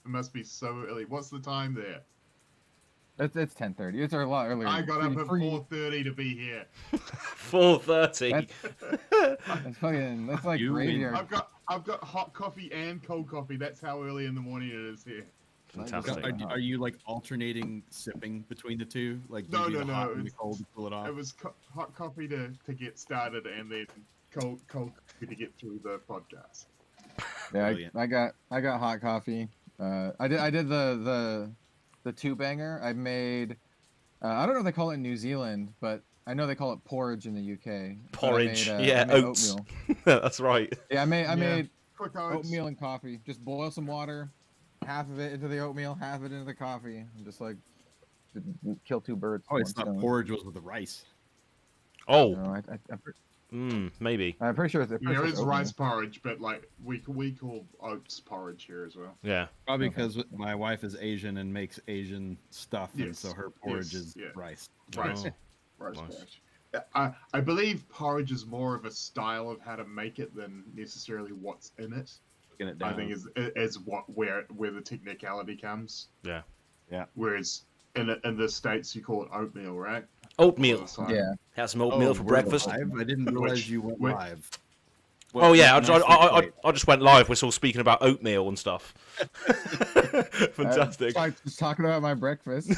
must be so early. What's the time there? It's 10:30. It's a lot earlier. I got up at 4:30 to be here. 4:30. That's fucking. That's like graveyard. I've got hot coffee and cold coffee. That's how early in the morning it is here. Fantastic. Are you like alternating sipping between the two? Like No. Hot and the cold to cool it off? It was hot coffee to get started, and then cold coffee to get through the podcast. Yeah, I got hot coffee. I did the two banger. I made. I don't know if they call it in New Zealand, but I know they call it porridge in the UK. Porridge, I yeah, made oats. Oatmeal. That's right. Yeah, I made Quick oats. oatmeal and coffee. Just boil some water, half of it into the oatmeal, half of it into the coffee. I'm just like kill two birds. Oh, it's not porridge was with the rice. Oh, No, maybe. I'm pretty sure it's. There is rice porridge, but like we call oats porridge here as well. Yeah. Probably because my wife is Asian and makes Asian stuff, and so her porridge is rice. Rice porridge. I believe porridge is more of a style of how to make it than necessarily what's in it. I think is where the technicality comes. Yeah. Yeah. Whereas in the States you call it oatmeal, right? Oatmeal. Yeah. Have some oatmeal for breakfast. Live? I didn't realize you went live. Oh yeah, I just went live. We're still speaking about oatmeal and stuff. Fantastic. I was talking about my breakfast.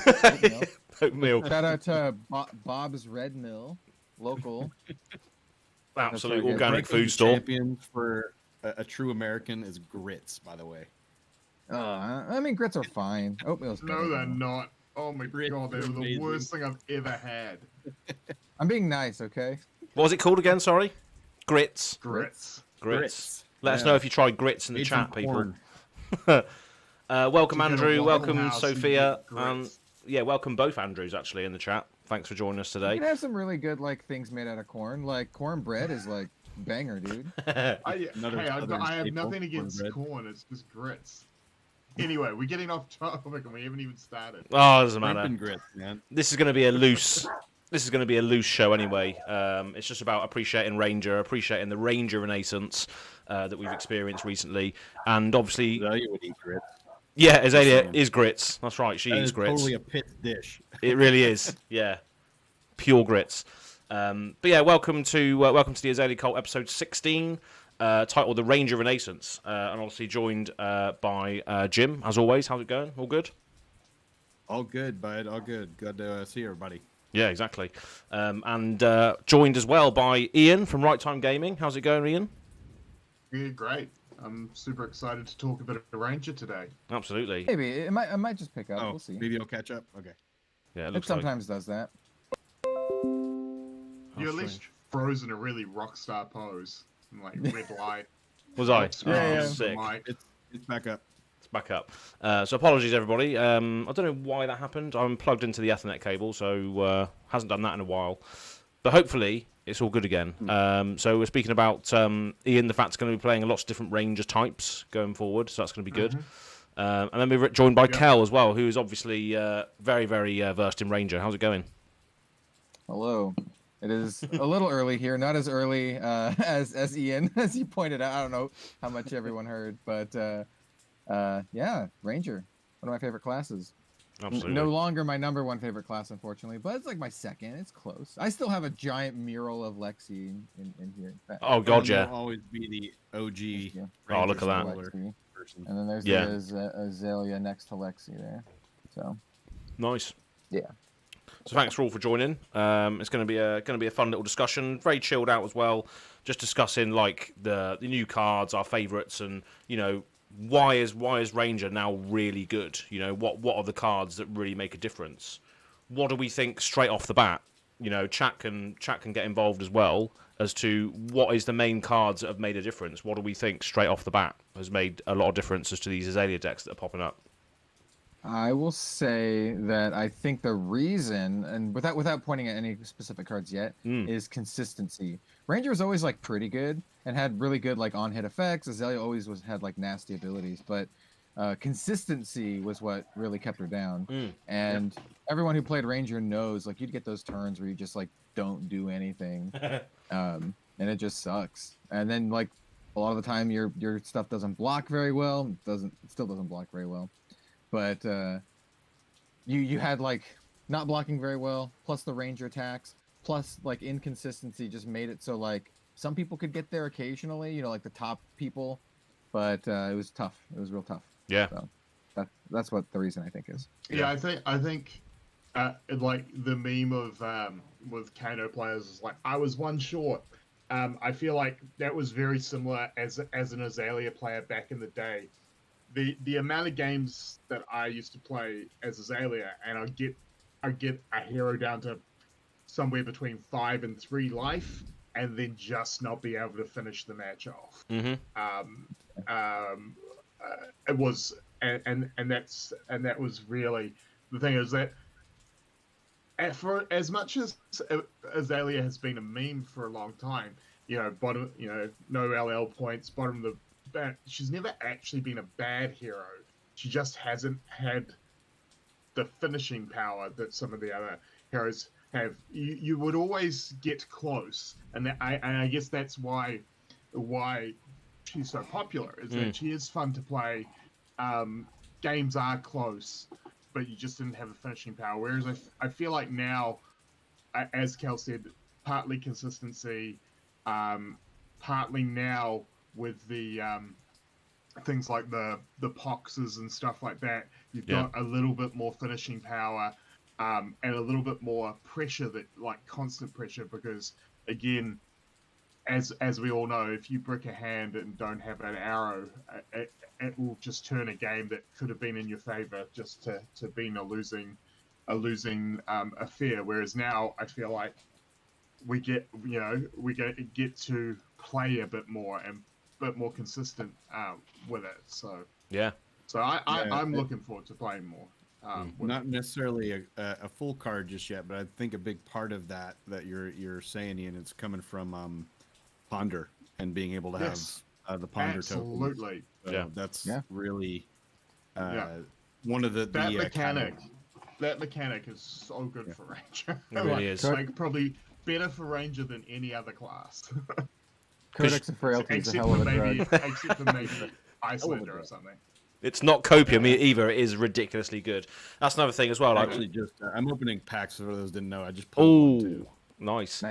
Oatmeal. Shout out to Bob's Red Mill, local. Absolute right, organic food store. Champion for a true American is grits, by the way. I mean, grits are fine. Oatmeal's No, they're not. Oh my god, they were the worst thing I've ever had. I'm being nice, okay? What was it called again? Sorry. Grits. Grits. Let us know if you tried grits in the chat, people. Welcome, Andrew. Welcome, Sophia. Welcome both Andrews actually in the chat. Thanks for joining us today. You can have some really good things made out of corn. Like cornbread is like banger, dude. I have nothing against corn. It's just grits. Anyway, we're getting off topic and we haven't even started. Oh, it doesn't matter. Grits, man. This is going to be a loose. This is going to be a loose show anyway. It's just about appreciating appreciating the Ranger Renaissance that we've experienced recently, and obviously. Azalea would eat grits. Yeah, Azalea is grits. That's right. She eats grits. Totally a pit dish. It really is. Yeah, pure grits. But yeah, welcome to the Azalea Cult episode 16, titled "The Ranger Renaissance," and obviously joined by Jim as always. How's it going? All good? All good, bud. All good. Good to see everybody. Yeah, exactly. And joined as well by Ian from Right Time Gaming. How's it going, Ian? Yeah, great. I'm super excited to talk a bit of Ranger today. Absolutely. Maybe it might just pick up. We'll see. Maybe it'll catch up. Okay. Yeah, It sometimes does that. You at least froze in a really rock star pose, in, like red light. Was I? Yeah. Sick. It's back up. It's back up. So apologies, everybody. I don't know why that happened. I'm plugged into the Ethernet cable, so hasn't done that in a while. But hopefully it's all good again. So we're speaking about Ian. The fact going to be playing lots of different Ranger types going forward, so that's going to be good. And then we're joined by Kel as well, who is obviously very, very versed in Ranger. How's it going? Hello. It is a little early here, not as early as Ian, as you pointed out. I don't know how much everyone heard, but yeah, Ranger, one of my favorite classes. Absolutely. No longer my number one favorite class, unfortunately, but it's like my second. It's close. I still have a giant mural of Lexi in here. Oh god, yeah. Will always be the OG. Yeah. Oh, look at that. Lexi. And then there's the Azalea next to Lexi there. So nice. Yeah. So thanks for all for joining. It's going to be a fun little discussion. Very chilled out as well. Just discussing like the new cards, our favourites, and why is Ranger now really good? What are the cards that really make a difference? What do we think straight off the bat? Chat can get involved as well as to what is the main cards that have made a difference. What do we think straight off the bat has made a lot of difference as to these Azalea decks that are popping up? I will say that I think the reason, and without pointing at any specific cards yet, is consistency. Ranger was always like pretty good and had really good like on-hit effects. Azalea always had like nasty abilities, but consistency was what really kept her down. And everyone who played Ranger knows like you'd get those turns where you just like don't do anything, and it just sucks. And then like a lot of the time your stuff doesn't block very well. It still doesn't block very well. but you had like not blocking very well, plus the ranger attacks, plus like inconsistency just made it so like some people could get there occasionally, you know, like the top people, but it was tough. It was real tough. Yeah. So that's what the reason I think is. Yeah, I think like the meme of with Kano players is like I was one short. I feel like that was very similar as an Azalea player back in the day. The amount of games that I used to play as Azalea, and I get a hero down to somewhere between 5 and 3 life, and then just not be able to finish the match off. Mm-hmm. It was, and that was really the thing is that. For as much as Azalea has been a meme for a long time, you know, bottom, you know, no LL points, bottom of the back, she's never actually been a bad hero. She just hasn't had the finishing power that some of the other heroes have. You would always get close, and I guess that's why she's so popular. Is that she is fun to play. Games are close, but you just didn't have a finishing power. Whereas I feel like now, as Kel said, partly consistency, partly now with the things like the poxes and stuff like that, you've got a little bit more finishing power, and a little bit more pressure, that like constant pressure, because again, as we all know, if you brick a hand and don't have an arrow, it will just turn a game that could have been in your favor just to being a losing affair. Whereas now I feel like we get to play a bit more and a bit more consistent with it. So I'm looking forward to playing more. Not necessarily a full card just yet, but I think a big part of that you're saying, Ian, it's coming from Ponder and being able to have the Ponder absolutely. So that's really one of the mechanic. That mechanic is so good for Ranger. It really is. Like probably better for Ranger than any other class. Codex of Frailty is a hell of a drug. Except for maybe Icelander or something. It's not copium either. It is ridiculously good. That's another thing as well. Like, actually, just I'm opening packs. For those didn't know, I just pulled one too. Nice.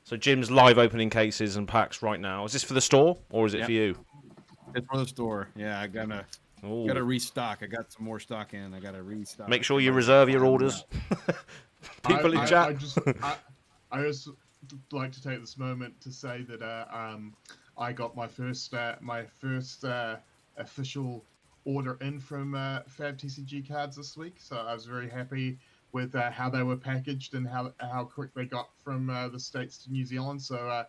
So Jim's live opening cases and packs right now. Is this for the store or is it for you? It's for the store. Yeah, I gotta restock. I got some more stock in. I gotta restock. Make sure you reserve your orders. People in chat. I just like to take this moment to say that I got my first official order in from Fab TCG Cards this week, so I was very happy with how they were packaged and how quick they got from the States to New Zealand. So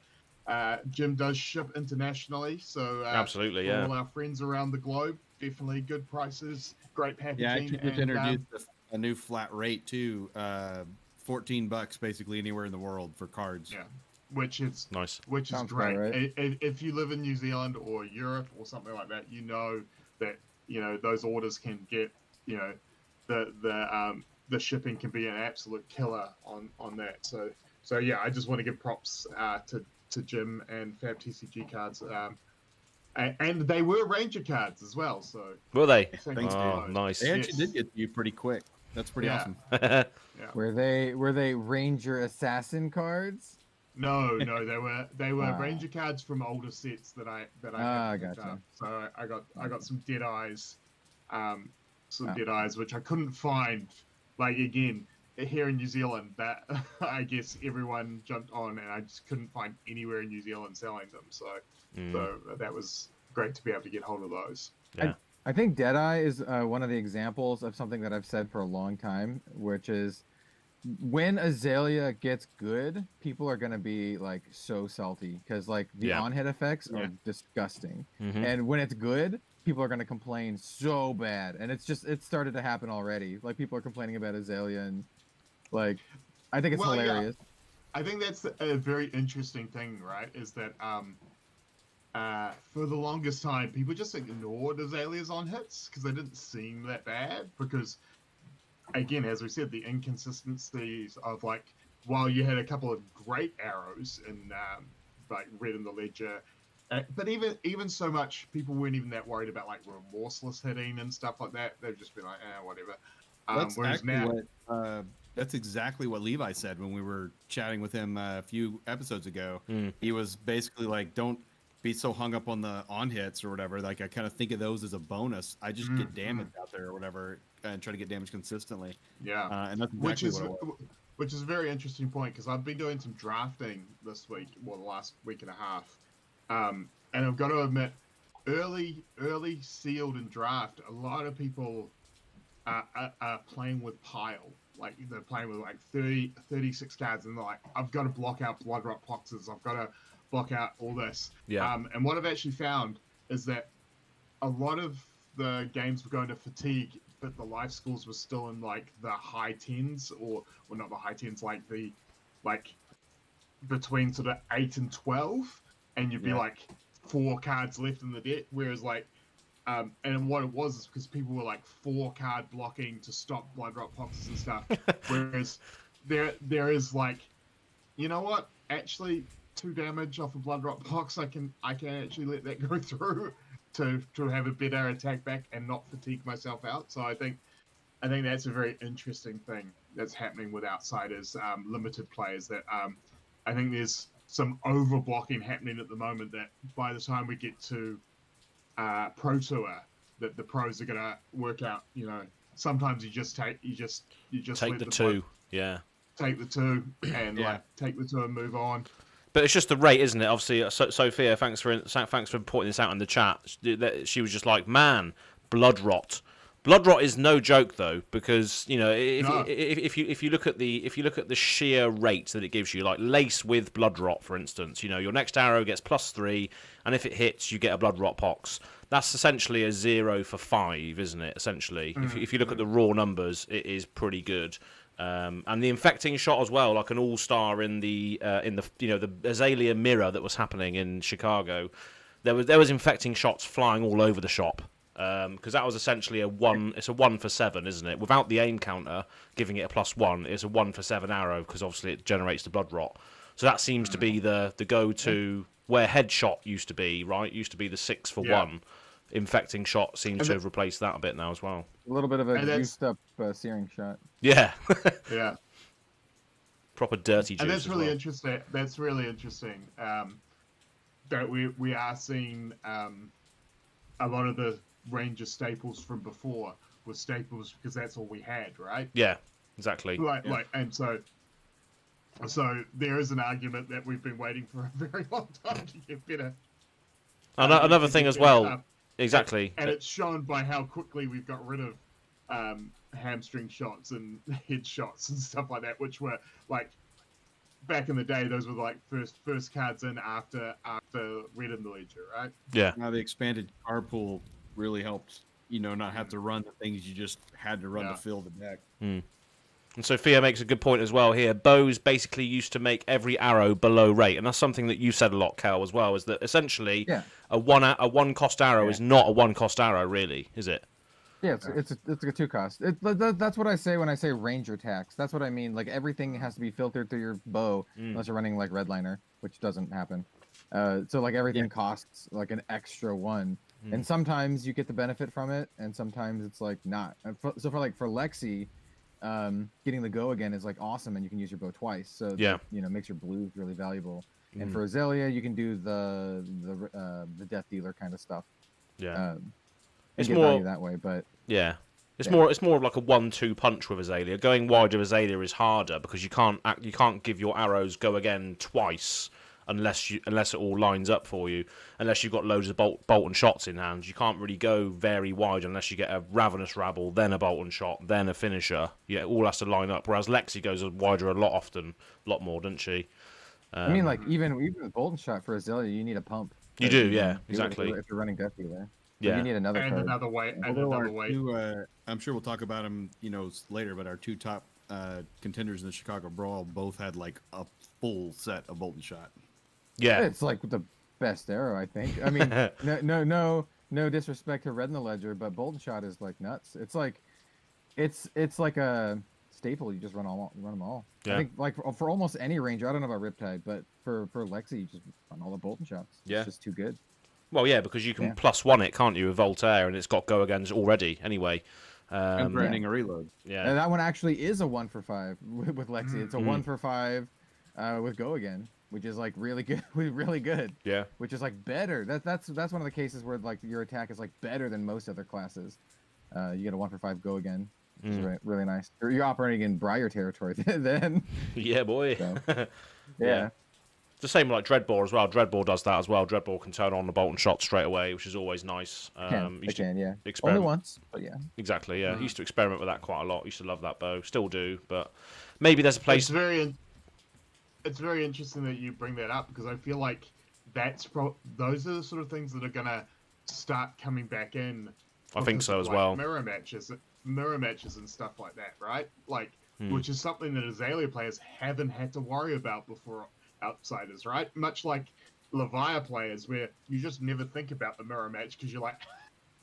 Jim does ship internationally, so absolutely, for all our friends around the globe, definitely good prices, great packaging. Yeah, I actually just introduced a new flat rate too, $14 basically anywhere in the world for cards. Yeah, which is nice, which is great. Right. If you live in New Zealand or Europe or something like that, you know that those orders can get the shipping can be an absolute killer on that. So yeah, I just want to give props to Jim and Fab TCG Cards. And they were Ranger cards as well. So were they? Thanks, nice. They actually did get to you pretty quick. That's pretty awesome. Yeah. Were they Ranger Assassin cards? No, they were Ranger cards from older sets that I gotcha. So I got some Dead Eyes, Dead Eyes, which I couldn't find. Like again, here in New Zealand, that I guess everyone jumped on, and I just couldn't find anywhere in New Zealand selling them. So that was great to be able to get hold of those. Yeah. I think Deadeye is one of the examples of something that I've said for a long time, which is when Azalea gets good, people are going to be like so salty because like the on-hit effects are disgusting. And when it's good, people are going to complain so bad. And it started to happen already. Like people are complaining about Azalea and like, I think it's hilarious. Yeah. I think that's a very interesting thing, right? Is that for the longest time, people just ignored Azalea's on hits because they didn't seem that bad. Because, again, as we said, the inconsistencies of like, while you had a couple of great arrows in like Red in the Ledger, But even so much, people weren't even that worried about like remorseless hitting and stuff like that. They've just been like, whatever. Whereas now, that's exactly what Levi said when we were chatting with him a few episodes ago. Mm. He was basically like, "Don't be so hung up on the on hits or whatever. Like I kind of think of those as a bonus. I just get damage out there or whatever, and try to get damage consistently." Yeah, and that's exactly which is a very interesting point because I've been doing some drafting this week, well, the last week and a half. And I've got to admit, early sealed and draft, a lot of people are playing with pile. Like they're playing with like 36 cards, and they're like, I've got to block out blood rot boxes. I've got to block out all this. Yeah. And what I've actually found is that a lot of the games were going to fatigue, but the life scores were still in like the high tens, or not the high tens, like between sort of 8 and 12. And you'd be like 4 cards left in the deck, whereas like, and what it was is because people were like 4 card blocking to stop blood rot boxes and stuff, whereas there is like, you know what? Actually, 2 damage off a blood rot box, I can actually let that go through to have a better attack back and not fatigue myself out. So I think that's a very interesting thing that's happening with outsiders, limited players. That I think there's some overblocking happening at the moment that by the time we get to Pro Tour, that the pros are going to work out, you know, sometimes you just take the 2. Yeah. Take the 2 and like take the 2 and move on. But it's just the rate, isn't it? Obviously, Sophia, thanks for pointing this out in the chat. She was just like, man, blood rot. Blood rot is no joke though, because you know if you look at the sheer rate that it gives you, like Lace with blood rot, for instance, you know your next arrow gets +3, and if it hits, you get a blood rot pox. That's essentially a 0 for 5, isn't it? Essentially, if you look at the raw numbers, it is pretty good. And the infecting shot as well, like an all-star in the the Azalea mirror that was happening in Chicago. There was infecting shots flying all over the shop. Because that was essentially it's a 1 for 7, isn't it? Without the aim counter giving it a +1, it's a 1 for 7 arrow because obviously it generates the blood rot. So that seems to be the go-to where headshot used to be, right? Used to be the 6 for 1. Infecting shot seems to have replaced that a bit now as well. A little bit of a juiced up searing shot. Yeah. Yeah. Proper dirty juice. And that's really interesting. That's really interesting. That we are seeing a lot of the Ranger staples from before were staples because that's all we had, right? Yeah, exactly. And so there is an argument that we've been waiting for a very long time to get better. Another thing as well, exactly. And it's shown by how quickly we've got rid of hamstring shots and head shots and stuff like that, which were like back in the day. Those were like first cards in after Red in the Ledger, right? Yeah. Now the expanded card pool really helped, not have to run the things you just had to run to fill the deck. And Sophia makes a good point as well here. Bows basically used to make every arrow below rate, and that's something that you said a lot, Kel, as well. Is that essentially a one cost arrow is not a 1 cost arrow, really, is it? Yeah, it's a 2 cost. That's what I say when I say Ranger tax. That's what I mean. Like everything has to be filtered through your bow unless you're running like Redliner, which doesn't happen. So like everything costs like an extra 1. And sometimes you get the benefit from it, and sometimes it's like not. So for Lexi, getting the go again is like awesome, and you can use your bow twice. So that, makes your blues really valuable. And for Azalea, you can do the death dealer kind of stuff. Yeah, it's more that way, but it's more of like a 1-2 punch with Azalea. Going wide with Azalea is harder because you can't give your arrows go again twice. Unless it all lines up for you, unless you've got loads of bolt and shots in hand, you can't really go very wide unless you get a Ravenous Rabble, then a bolt and shot, then a finisher. Yeah, it all has to line up. Whereas Lexi goes wider a lot more, doesn't she? I mean, like even with bolt and shot for Azalea, you need a pump. You do, yeah, exactly. If you're running Death Dealer, yeah, you need another card. Another way. I'm sure we'll talk about them, later. But our 2 top contenders in the Chicago Brawl both had like a full set of bolt and shot. Yeah, it's like the best arrow, I think. I mean, no disrespect to Red in the Ledger, but Bolt and Shot is like nuts. It's like a staple. You just run them all. Yeah. I think like for almost any ranger, I don't know about Riptide, but for Lexi, you just run all the Bolton shots. It's just too good. Well, yeah, because you can +1 it, can't you, with Voltaire, and it's got go agains already anyway. And threatening a reload. Yeah. And that one actually is a 1 for 5 with Lexi. It's a 1 for 5 with go again, which is like really good, really good. Yeah. Which is like better. That's one of the cases where like your attack is like better than most other classes. You get a 1 for 5 go again. Which is really nice. You're operating in Briar territory then. Yeah, boy. So, yeah. It's the same like Dreadbore as well. Dreadbore does that as well. Dreadbore can turn on the Bolton shot straight away, which is always nice. Yeah. Experiment. Only once, but yeah. Exactly, yeah. Used to experiment with that quite a lot. Used to love that bow. Still do, but maybe there's a place... It's very interesting that you bring that up, because I feel like those are the sort of things that are going to start coming back in. I think so as like well. Mirror matches and stuff like that, right? Like, which is something that Azalea players haven't had to worry about before outsiders, right? Much like Levia players, where you just never think about the mirror match because you're like,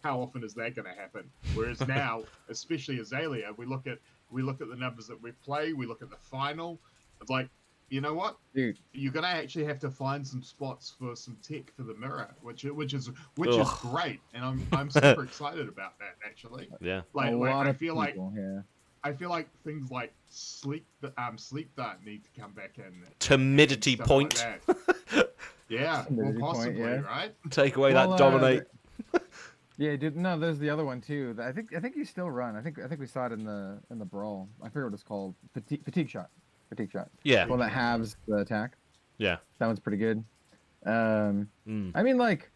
how often is that going to happen? Whereas now, especially Azalea, we look at the numbers that we play, we look at the final. It's like, you know what, dude, you're gonna actually have to find some spots for some tech for the mirror, which is great, and I'm super excited about that actually. Yeah, I feel like things like sleep dart need to come back in. Timidity point. Like yeah, well, possibly, right? Take away that dominate. Yeah, dude. No, there's the other one too. I think you still run. I think we saw it in the brawl. I forget what it's called. Fatigue shot. Yeah. Well, that halves the attack. Yeah. That one's pretty good. I mean, like,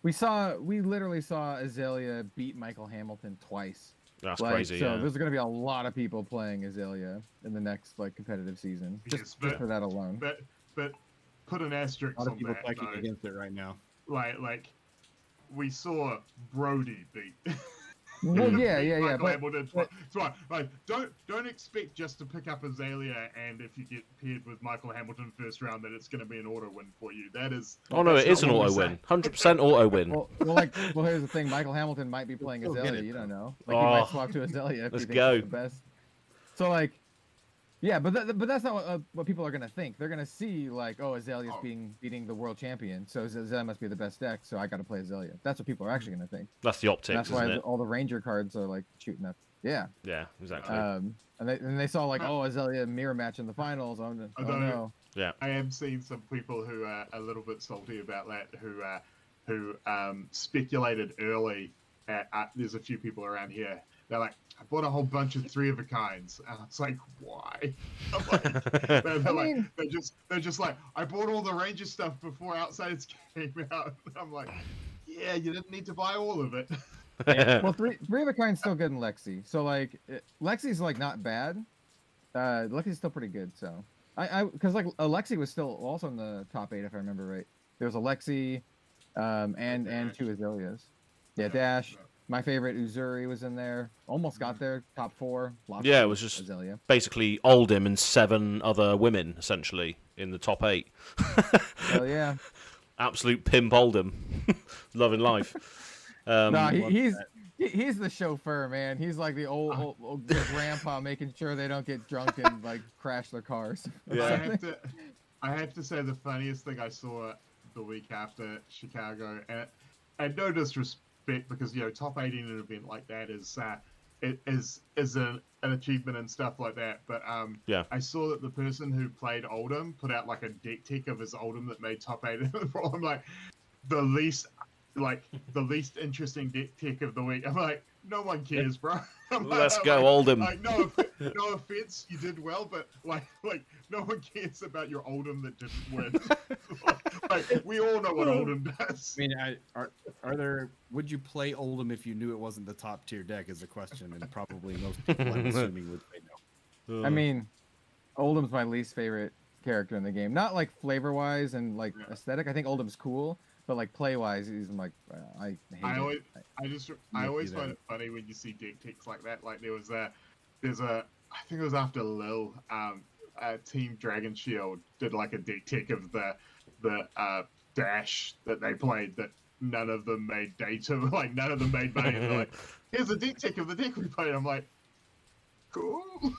we literally saw Azalea beat Michael Hamilton twice. That's crazy. So there's gonna be a lot of people playing Azalea in the next like competitive season, just for that alone. But put an asterisk on that. A lot of people fighting against it right now. Like we saw Brody beat. Well, yeah. But like, don't expect just to pick up Azalea, and if you get paired with Michael Hamilton first round, that it's going to be an auto win for you. That is. Oh no, it is an auto win. 100% auto win. Well, here's the thing: Michael Hamilton might be playing Azalea. You don't know. Like, he might swap to Azalea if he thinks it's the best. So like, yeah, but that's not what people are gonna think. They're gonna see like, oh, Azalea's beating the world champion, so Azalea must be the best deck, so I got to play Azalea. That's what people are actually gonna think. That's the optics. That's why all the Ranger cards are like shooting up. Yeah. Yeah, exactly. And they saw like, oh, Azalea mirror match in the finals. Oh no. Yeah. I have seen some people who are a little bit salty about that, who speculated early. There's a few people around here. They're like, I bought a whole bunch of 3-of-a-kinds, and it's like, why? They're just like, I bought all the Ranger stuff before Outsiders came out. I'm like, yeah, you didn't need to buy all of it. Yeah. Well, 3-of-a-kind's still good in Lexi. So like, Lexi's like not bad. Lexi's still pretty good. So because like Lexi was still also in the top 8 if I remember right. There was a Lexi, and 2 Azaleas. Yeah, Dash. My favorite Uzuri was in there. Almost got there. Top 4. Yeah, it was just Azalea. Basically Oldhim and 7 other women, essentially, in the top 8. Hell yeah. Absolute pimp Oldhim. Loving life. No, he's the chauffeur, man. He's like the old grandpa making sure they don't get drunk and like crash their cars. Yeah. I have to say the funniest thing I saw the week after Chicago, and no disrespect, because top 8 in an event like that is an achievement and stuff like that. But I saw that the person who played Oldhim put out like a deck tech of his Oldhim that made top 8 in the brawl. I'm like, the least interesting deck tech of the week. I'm like, no one cares, bro. Let's go, Oldhim. Like, no offense, you did well, but like no one cares about your Oldhim that didn't win. like, we all know what Oldhim does. I mean, would you play Oldhim if you knew it wasn't the top tier deck? Is a question, and probably most people, I'm assuming, would say no. I mean, Oldhim's my least favorite character in the game. Not like flavor wise and like aesthetic. I think Oldhim's cool. But like play wise, he's like I hate it. I always find it funny when you see deck techs like that. Like there's a I think it was after Lil, Team Dragon Shield did like a deck tech of the dash that they played that none of them made data, like none of them made money. And they're like, here's a deck tech of the deck we played. I'm like, cool.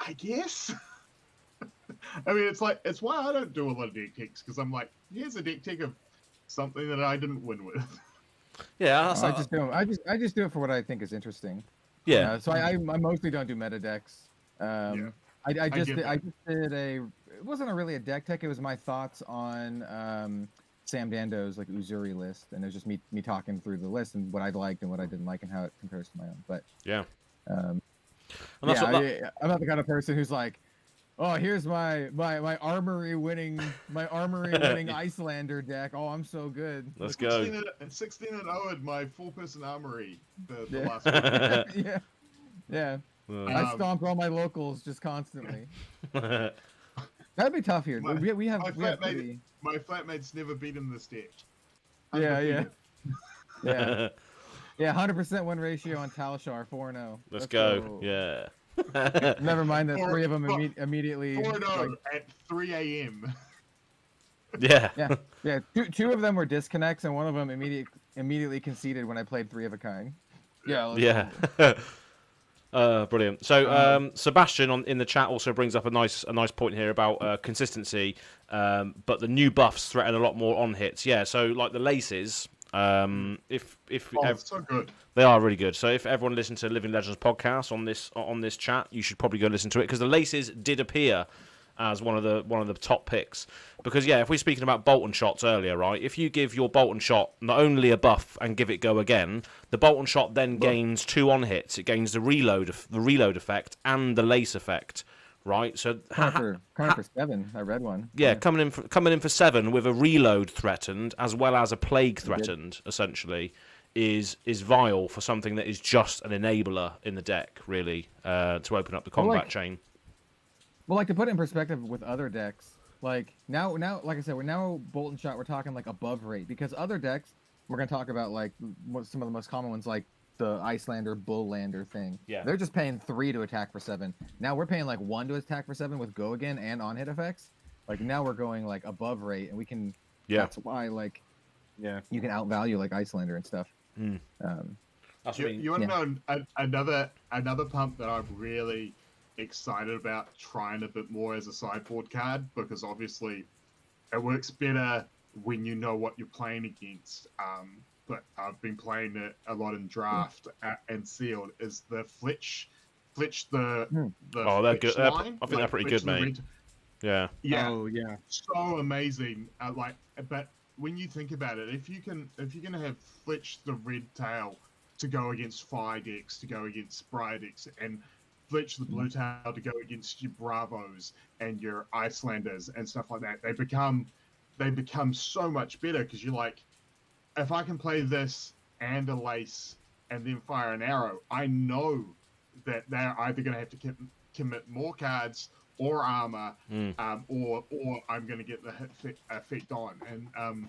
I guess. I mean, it's why I don't do a lot of deck techs, because I'm like, here's a deck tech of something that I didn't win with. Yeah, I just do it for what I think is interesting. Yeah. So I mostly don't do meta decks. I just did a. It wasn't really a deck tech. It was my thoughts on Sam Dando's like Uzuri list, and it was just me talking through the list and what I liked and what I didn't like and how it compares to my own. But yeah. I'm not the kind of person who's like, oh, here's my armory winning Icelander deck. Oh, I'm so good. Let's go. 16-0 in my 4-person armory. The last one. Yeah. I stomp all my locals just constantly. That'd be tough here. We have my flatmate's never beaten this deck. Yeah. 100% win ratio on Talishar 4-0. Let's go. Yeah. Never mind that 3 of them immediately 4-0 at 3 a.m. Yeah. Two of them were disconnects, and one of them immediately conceded when I played 3 of a kind. Yeah. Brilliant. So Sebastian in the chat also brings up a nice point here about consistency, but the new buffs threaten a lot more on hits. Yeah. So like the laces. So good. They are really good. So if everyone listened to Living Legends podcast on this chat, you should probably go listen to it, because the laces did appear as one of the top picks. Because if we're speaking about Bolton shots earlier, right? If you give your Bolton shot not only a buff and give it go again, the Bolton shot then gains 2 on hits. It gains the reload effect and the lace effect. Right, so coming for 7. I read one. Yeah, coming in for 7 with a reload threatened as well as a plague threatened, essentially, is vile for something that is just an enabler in the deck, really, to open up the combat chain. Well, like, to put it in perspective with other decks, like now, like I said, we're now Bolton shot. We're talking like above rate, because other decks we're gonna talk about like some of the most common ones, like the Icelander Bulllander thing. Yeah. They're just paying 3 to attack for 7. Now we're paying like 1 to attack for 7 with go again and on hit effects. Like now we're going like above rate, and we can. Yeah. That's why you can outvalue like Icelander and stuff. Mm. You want to know another pump that I'm really excited about trying a bit more as a sideboard card, because obviously it works better when you know what you're playing against. But I've been playing it a lot in draft and sealed, is the Fletch the they're good. Line, I think they're pretty good, mate. Yeah. Oh yeah. So amazing. But when you think about it, if you're gonna have Fletch the red tail to go against fire decks, to go against Briar decks, and Fletch the blue tail to go against your Bravos and your Icelanders and stuff like that, they become so much better, because you're like, if I can play this and a lace and then fire an arrow, I know that they're either going to have to commit more cards or armor, or I'm going to get the hit effect on. And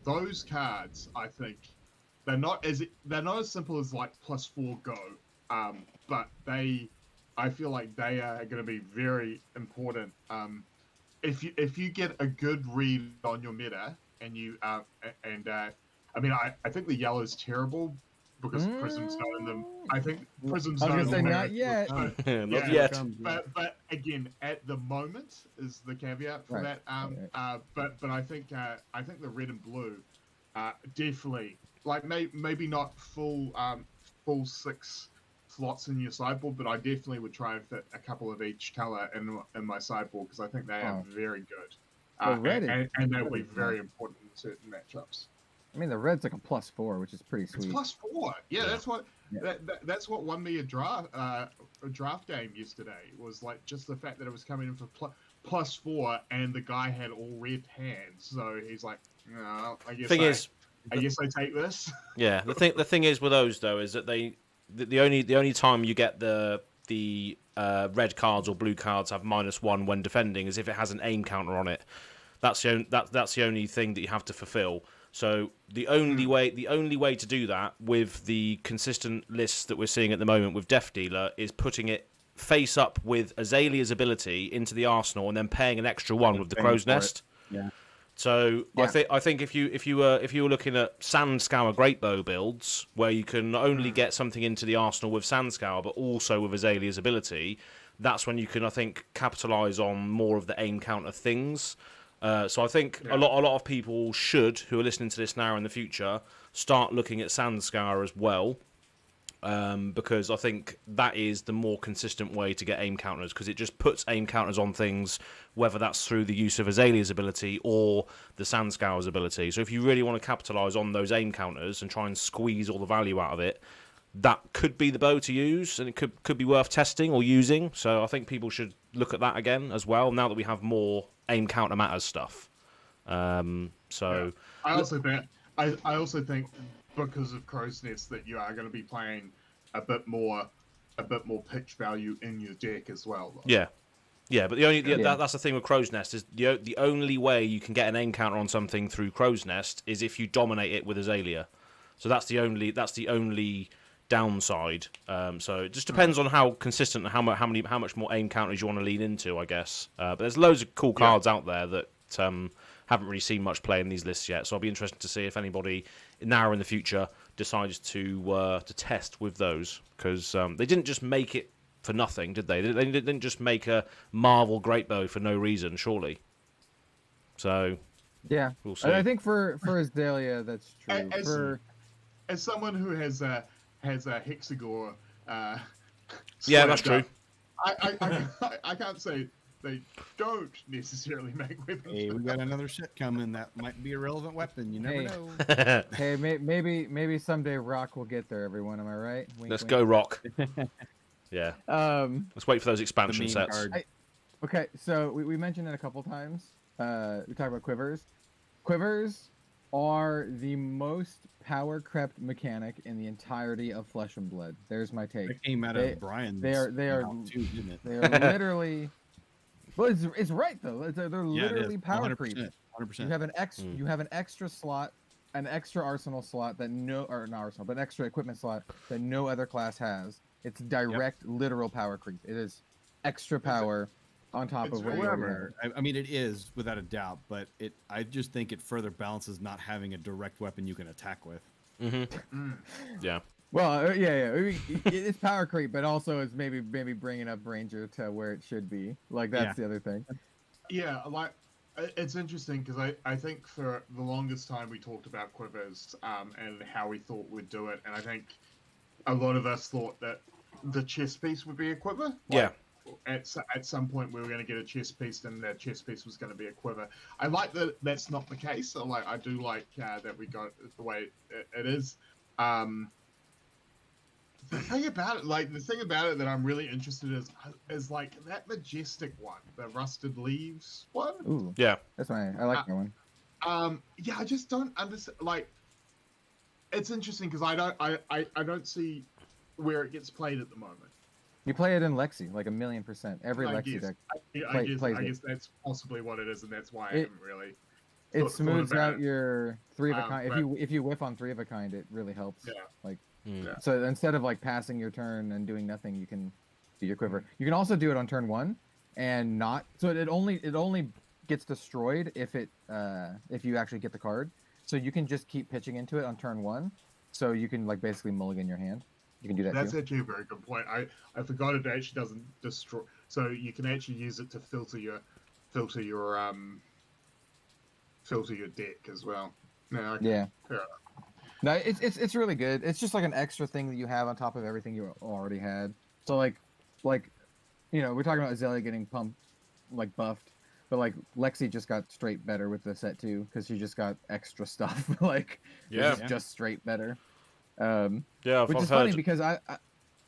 those cards, I think, they're not as simple as like +4 go, but I feel like they are going to be very important. If you get a good read on your meta, and you I think the yellow is terrible because Prism's not in them. I think Prism's not in them. Not yet. Not yet. But again, at the moment is the caveat for that. But I think the red and blue definitely, like, maybe not full 6 slots in your sideboard, but I definitely would try and fit a couple of each color in my sideboard, because I think they are very good. And they'll be very important in certain matchups. I mean, the red's like a +4, which is pretty sweet. It's +4. Yeah, that's what won me a draft game yesterday. Was like just the fact that it was coming in for +4, and the guy had all red hands. So he's like, no, I guess I take this. Yeah, the thing is with those though is that the only time you get the red cards or blue cards have -1 when defending is if it has an aim counter on it. That's the only thing that you have to fulfill. So the only way to do that with the consistent lists that we're seeing at the moment with Death Dealer is putting it face up with Azalea's ability into the arsenal, and then paying an extra 1 with the Crow's Nest So Yeah. I think if you were looking at Sandscour Greatbow builds where you can not only get something into the arsenal with Sandscour but also with Azalea's ability, that's when you can, I think, capitalize on more of the aim counter things. So I think a lot of people should, who are listening to this now in the future, start looking at Sandscour as well. Because I think that is the more consistent way to get aim counters, because it just puts aim counters on things, whether that's through the use of Azalea's ability or the Sandscour's ability. So if you really want to capitalise on those aim counters and try and squeeze all the value out of it, that could be the bow to use, and it could be worth testing or using. So I think people should look at that again as well, now that we have more aim counter matters stuff. I also think because of Crow's Nest that you are going to be playing a bit more pitch value in your deck as well, though. Yeah, but that's the thing with Crow's Nest is the only way you can get an aim counter on something through Crow's Nest is if you dominate it with Azalea. So that's the only downside. So it just depends on how consistent and how much more aim counters you want to lean into, I guess. But there's loads of cool cards out there that haven't really seen much play in these lists yet. So I'll be interested to see if anybody now or in the future decides to test with those, because they didn't just make it for nothing, did they? They didn't just make a Marvel Greatbow for no reason, surely. So yeah, we'll see. I think for Azalea, that's true. As someone who has a Hexagore, yeah, that's true. I can't say they don't necessarily make weapons. Hey, we got another set coming that might be a relevant weapon. You never know. Hey, maybe someday Rock will get there. Everyone, am I right? Wink, Let's wink. go, Rock. Yeah. Let's wait for those expansion sets. Okay, so we mentioned it a couple times. We talked about quivers. Quivers are the most power crept mechanic in the entirety of Flesh and Blood. There's my take. It came out of Brian's. They are too, didn't it? They are literally. Well, it's right though. They're literally power creep. 100%. You have an extra slot, an extra arsenal slot that an extra equipment slot that no other class has. It's direct, literal power creep. It is extra power on top of what you already have. I mean, it is without a doubt, but I just think it further balances not having a direct weapon you can attack with. Mm-hmm. Yeah. Well, yeah. It's power creep, but also it's maybe bringing up Ranger to where it should be. Like that's the other thing. Yeah, like it's interesting because I think for the longest time we talked about quivers and how we thought we'd do it, and I think a lot of us thought that the chest piece would be a quiver. Yeah. At some point we were going to get a chest piece, and that chest piece was going to be a quiver. I like that that's not the case. So, I do like that we got it the way it is. The thing about it that I'm really interested in is like that majestic one, the rusted leaves one. Ooh, yeah, that's I like that one. Yeah, I just don't understand. Like, it's interesting because I don't see where it gets played at the moment. You play it in Lexi, like 1,000,000%. Every Lexi deck I guess that's possibly what it is, and that's why I haven't really. It smooths out your 3 of a kind. If you whiff on 3 of a kind, it really helps. Yeah. So instead of like passing your turn and doing nothing, you can do your quiver. You can also do it on turn 1, and not. So it only gets destroyed if you actually get the card. So you can just keep pitching into it on turn 1. So you can like basically mulligan your hand. You can do that. That's too. actually a very good point. I forgot it actually doesn't destroy. So you can actually use it to filter your deck as well. No, okay. Yeah. No, it's really good. It's just like an extra thing that you have on top of everything you already had. So like, we're talking about Azalea getting buffed, but like Lexi just got straight better with the set too, because she just got extra stuff. Just straight better. Which is funny because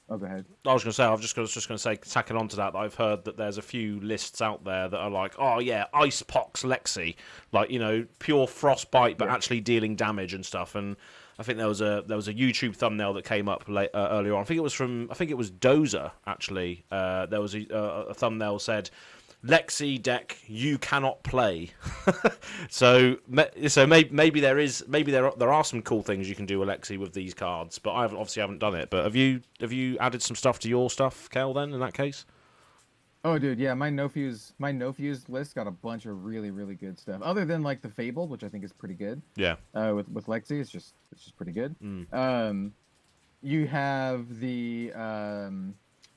Oh, go ahead. I was just going to say, tacking on to that, I've heard that there's a few lists out there that are like, oh yeah, Ice Pox Lexi, like pure frostbite, but actually dealing damage and stuff. And I think there was a YouTube thumbnail that came up earlier on. I think it was Dozer actually. There was a thumbnail said, Lexi deck you cannot play. so maybe there are some cool things you can do with Lexi with these cards, but I obviously haven't done it. But have you added some stuff to your stuff, Kel? Then in that case, Oh, dude, yeah, my no fuse list got a bunch of really, really good stuff. Other than like the Fabled, which I think is pretty good. Yeah. With Lexi, it's just pretty good. Mm. You have the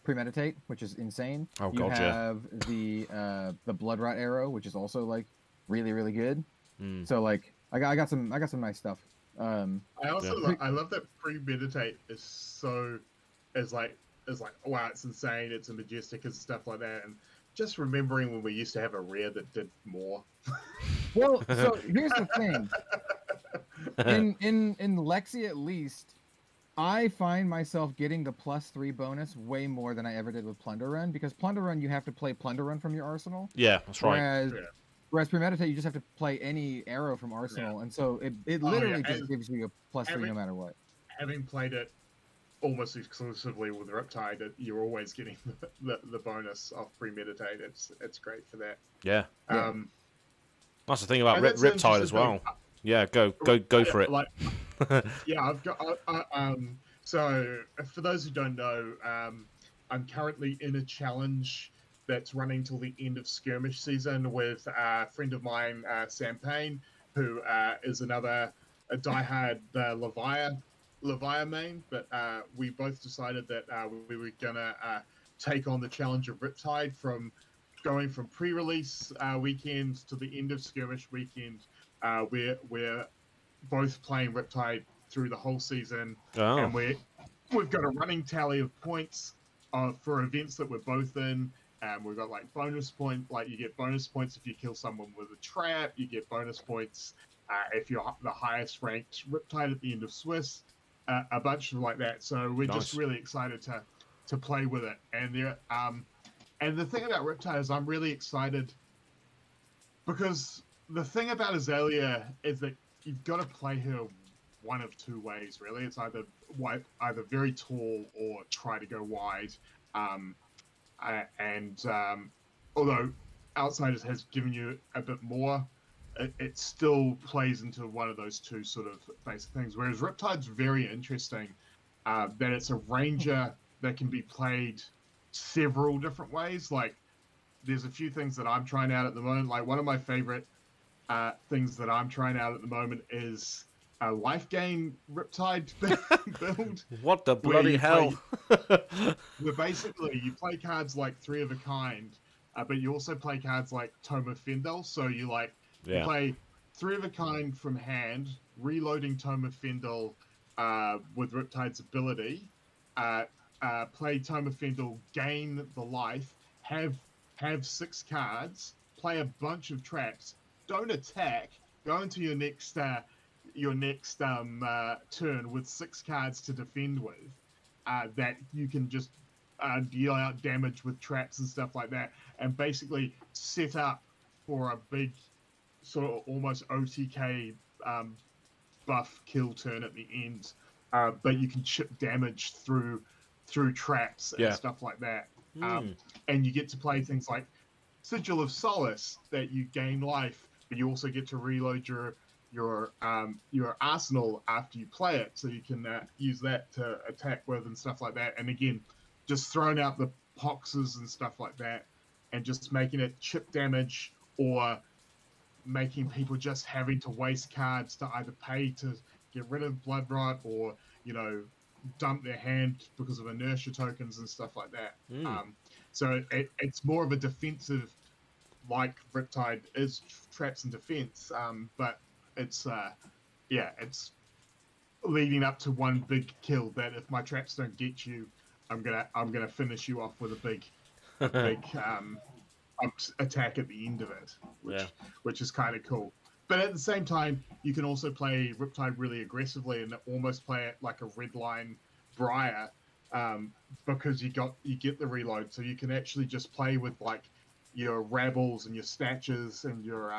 Premeditate, which is insane. Oh You god, yeah. have the Blood Rot Arrow, which is also like really, really good. Mm. So like I got some nice stuff. I also I love that Premeditate is like wow, it's insane, it's a majestic and stuff like that, and just remembering when we used to have a rare that did more. Well, so here's the thing. In Lexi at least, I find myself getting the +3 bonus way more than I ever did with Plunder Run, because Plunder Run you have to play Plunder Run from your arsenal. Yeah, that's right. Whereas Premeditate you just have to play any arrow from arsenal, and so it literally just gives you a +3 no matter what. Having played it almost exclusively with Riptide, you're always getting the bonus of Premeditate. It's great for that. Yeah. That's the thing about Riptide as well. Yeah, go for it. Like, yeah, I've got. So for those who don't know, I'm currently in a challenge that's running till the end of skirmish season with a friend of mine, Sam Payne, who is another a diehard Levia main. But we both decided that we were gonna take on the challenge of Riptide from going from pre-release weekend to the end of skirmish weekend. We're both playing Riptide through the whole season, and we've got a running tally of points for events that we're both in. We've got like bonus point, like you get bonus points if you kill someone with a trap. You get bonus points if you're the highest ranked Riptide at the end of Swiss. A bunch of like that. So we're just really excited to play with it. And the thing about Riptide is I'm really excited because the thing about Azalea is that you've got to play her one of two ways, really. It's either very tall or try to go wide. Although Outsiders has given you a bit more, it still plays into one of those two sort of basic things. Whereas Riptide's very interesting, that it's a ranger that can be played several different ways. Like, there's a few things that I'm trying out at the moment. Like, one of my favorite things that I'm trying out at the moment is a life gain Riptide build. What the bloody hell? Where basically you play cards like Three of a Kind, but you also play cards like Tome of Fendel. So you play Three of a Kind from hand, reloading Tome of Fendel with Riptide's ability. Play Tome of Fendel, gain the life, have 6 cards, play a bunch of traps, don't attack, go into your next turn with 6 cards to defend with, that you can just deal out damage with traps and stuff like that, and basically set up for a big sort of almost OTK buff kill turn at the end. But you can chip damage through traps and stuff like that. And you get to play things like Sigil of Solace, that you gain life, but you also get to reload your arsenal after you play it, so you can use that to attack with and stuff like that. And again, just throwing out the poxes and stuff like that, and just making it chip damage, or making people just having to waste cards to either pay to get rid of Blood Rot, or dump their hand because of inertia tokens and stuff like that. So it's more of a defensive, like Riptide is traps and defense, but it's it's leading up to one big kill that if my traps don't get you, I'm gonna finish you off with a big attack at the end of it, which is kind of cool. But at the same time, you can also play Riptide really aggressively and almost play it like a red line Briar, because you get the reload, so you can actually just play with like your Rabbles and your Snatches and your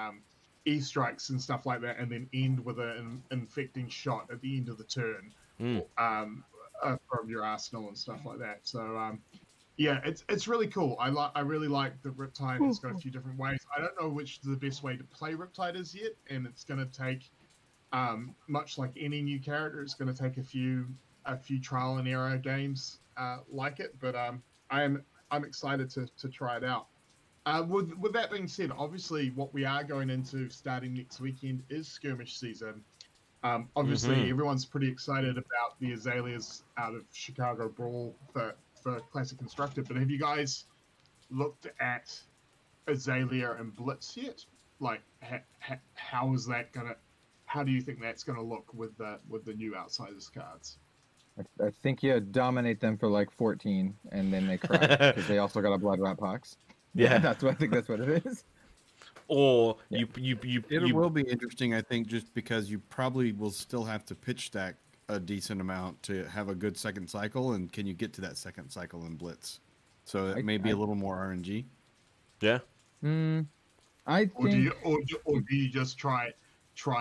E-strikes and stuff like that, and then end with an infecting shot at the end of the turn from your arsenal and stuff like that. So it's really cool. I really like the Riptide. It's got a few different ways. I don't know which the best way to play Riptide is yet, and it's going to take, much like any new character, it's going to take a few trial and error games like it. But I am I'm excited to try it out. With that being said, obviously what we are going into starting next weekend is skirmish season. Obviously everyone's pretty excited about the Azaleas out of Chicago Brawl for Classic Constructed, but have you guys looked at Azalea and Blitz yet? Like, how is that gonna? How do you think that's gonna look with the new Outsiders cards? I think you dominate them for like 14, and then they cry because they also got a blood rat pox. Yeah, that's what I think. That's what it is. Or it will be interesting, I think, just because you probably will still have to pitch stack a decent amount to have a good second cycle, and can you get to that second cycle in Blitz? So it may be a little more RNG. Yeah. I think. Or do you just try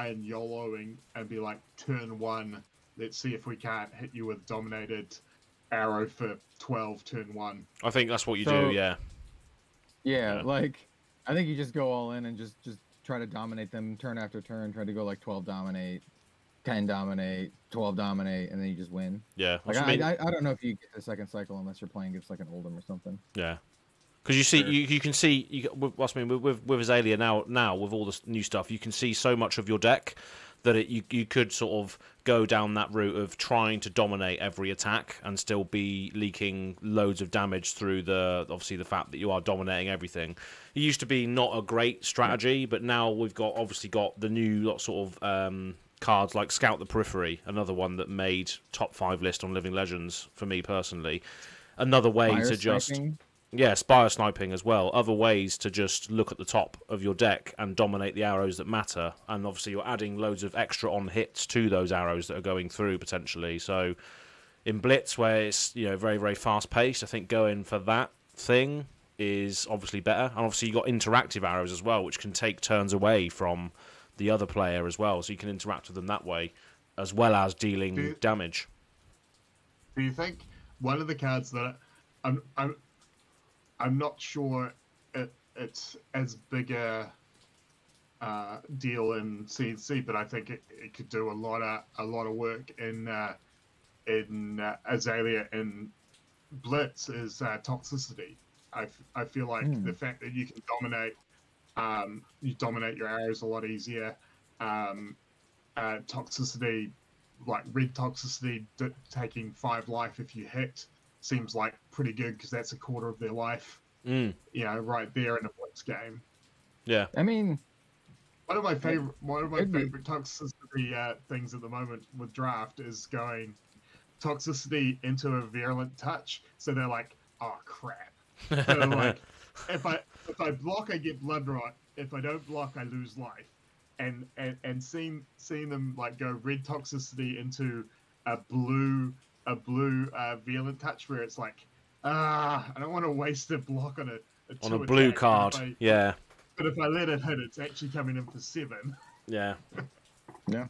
and YOLOing and be like, turn 1, let's see if we can't hit you with dominated arrow for 12 turn 1. I think that's what you do. Yeah, like I think you just go all in and just try to dominate them turn after turn. Try to go like 12 dominate, 10 dominate, 12 dominate, and then you just win. Yeah. Like, I don't know if you get the second cycle unless you're playing against like an Oldham or something. Yeah. Because you see, you can see, with Azalea now with all this new stuff, you can see so much of your deck that you could sort of go down that route of trying to dominate every attack and still be leaking loads of damage through obviously the fact that you are dominating everything. It used to be not a great strategy, but now we've obviously got the new sort of cards like Scout the Periphery, another one that made top 5 list on Living Legends for me personally. Another way to just... Yeah, Spire Sniping as well. Other ways to just look at the top of your deck and dominate the arrows that matter. And obviously you're adding loads of extra on hits to those arrows that are going through potentially. So in Blitz, where it's very, very fast paced, I think going for that thing is obviously better. And obviously you've got interactive arrows as well, which can take turns away from the other player as well. So you can interact with them that way, as well as dealing damage. Do you think one of the cards that I'm not sure it's as big a deal in CNC, but I think it could do a lot of work in Azalea and Blitz is Toxicity. I feel like the fact that you can dominate your arrows a lot easier. Toxicity, like red toxicity, taking 5 life if you hit, seems like pretty good because that's a quarter of their life. Right there in a Blitz game. Yeah, I mean, one of my favorite toxicity things at the moment with draft is going toxicity into a virulent touch. So they're like, oh crap. So like, if I block, I get blood rot. If I don't block, I lose life. And seeing them like go red toxicity into a blue virulent touch where it's like, I don't want to waste a block on a blue card. But if I let it hit, it's actually coming in for 7. Yeah. Yeah.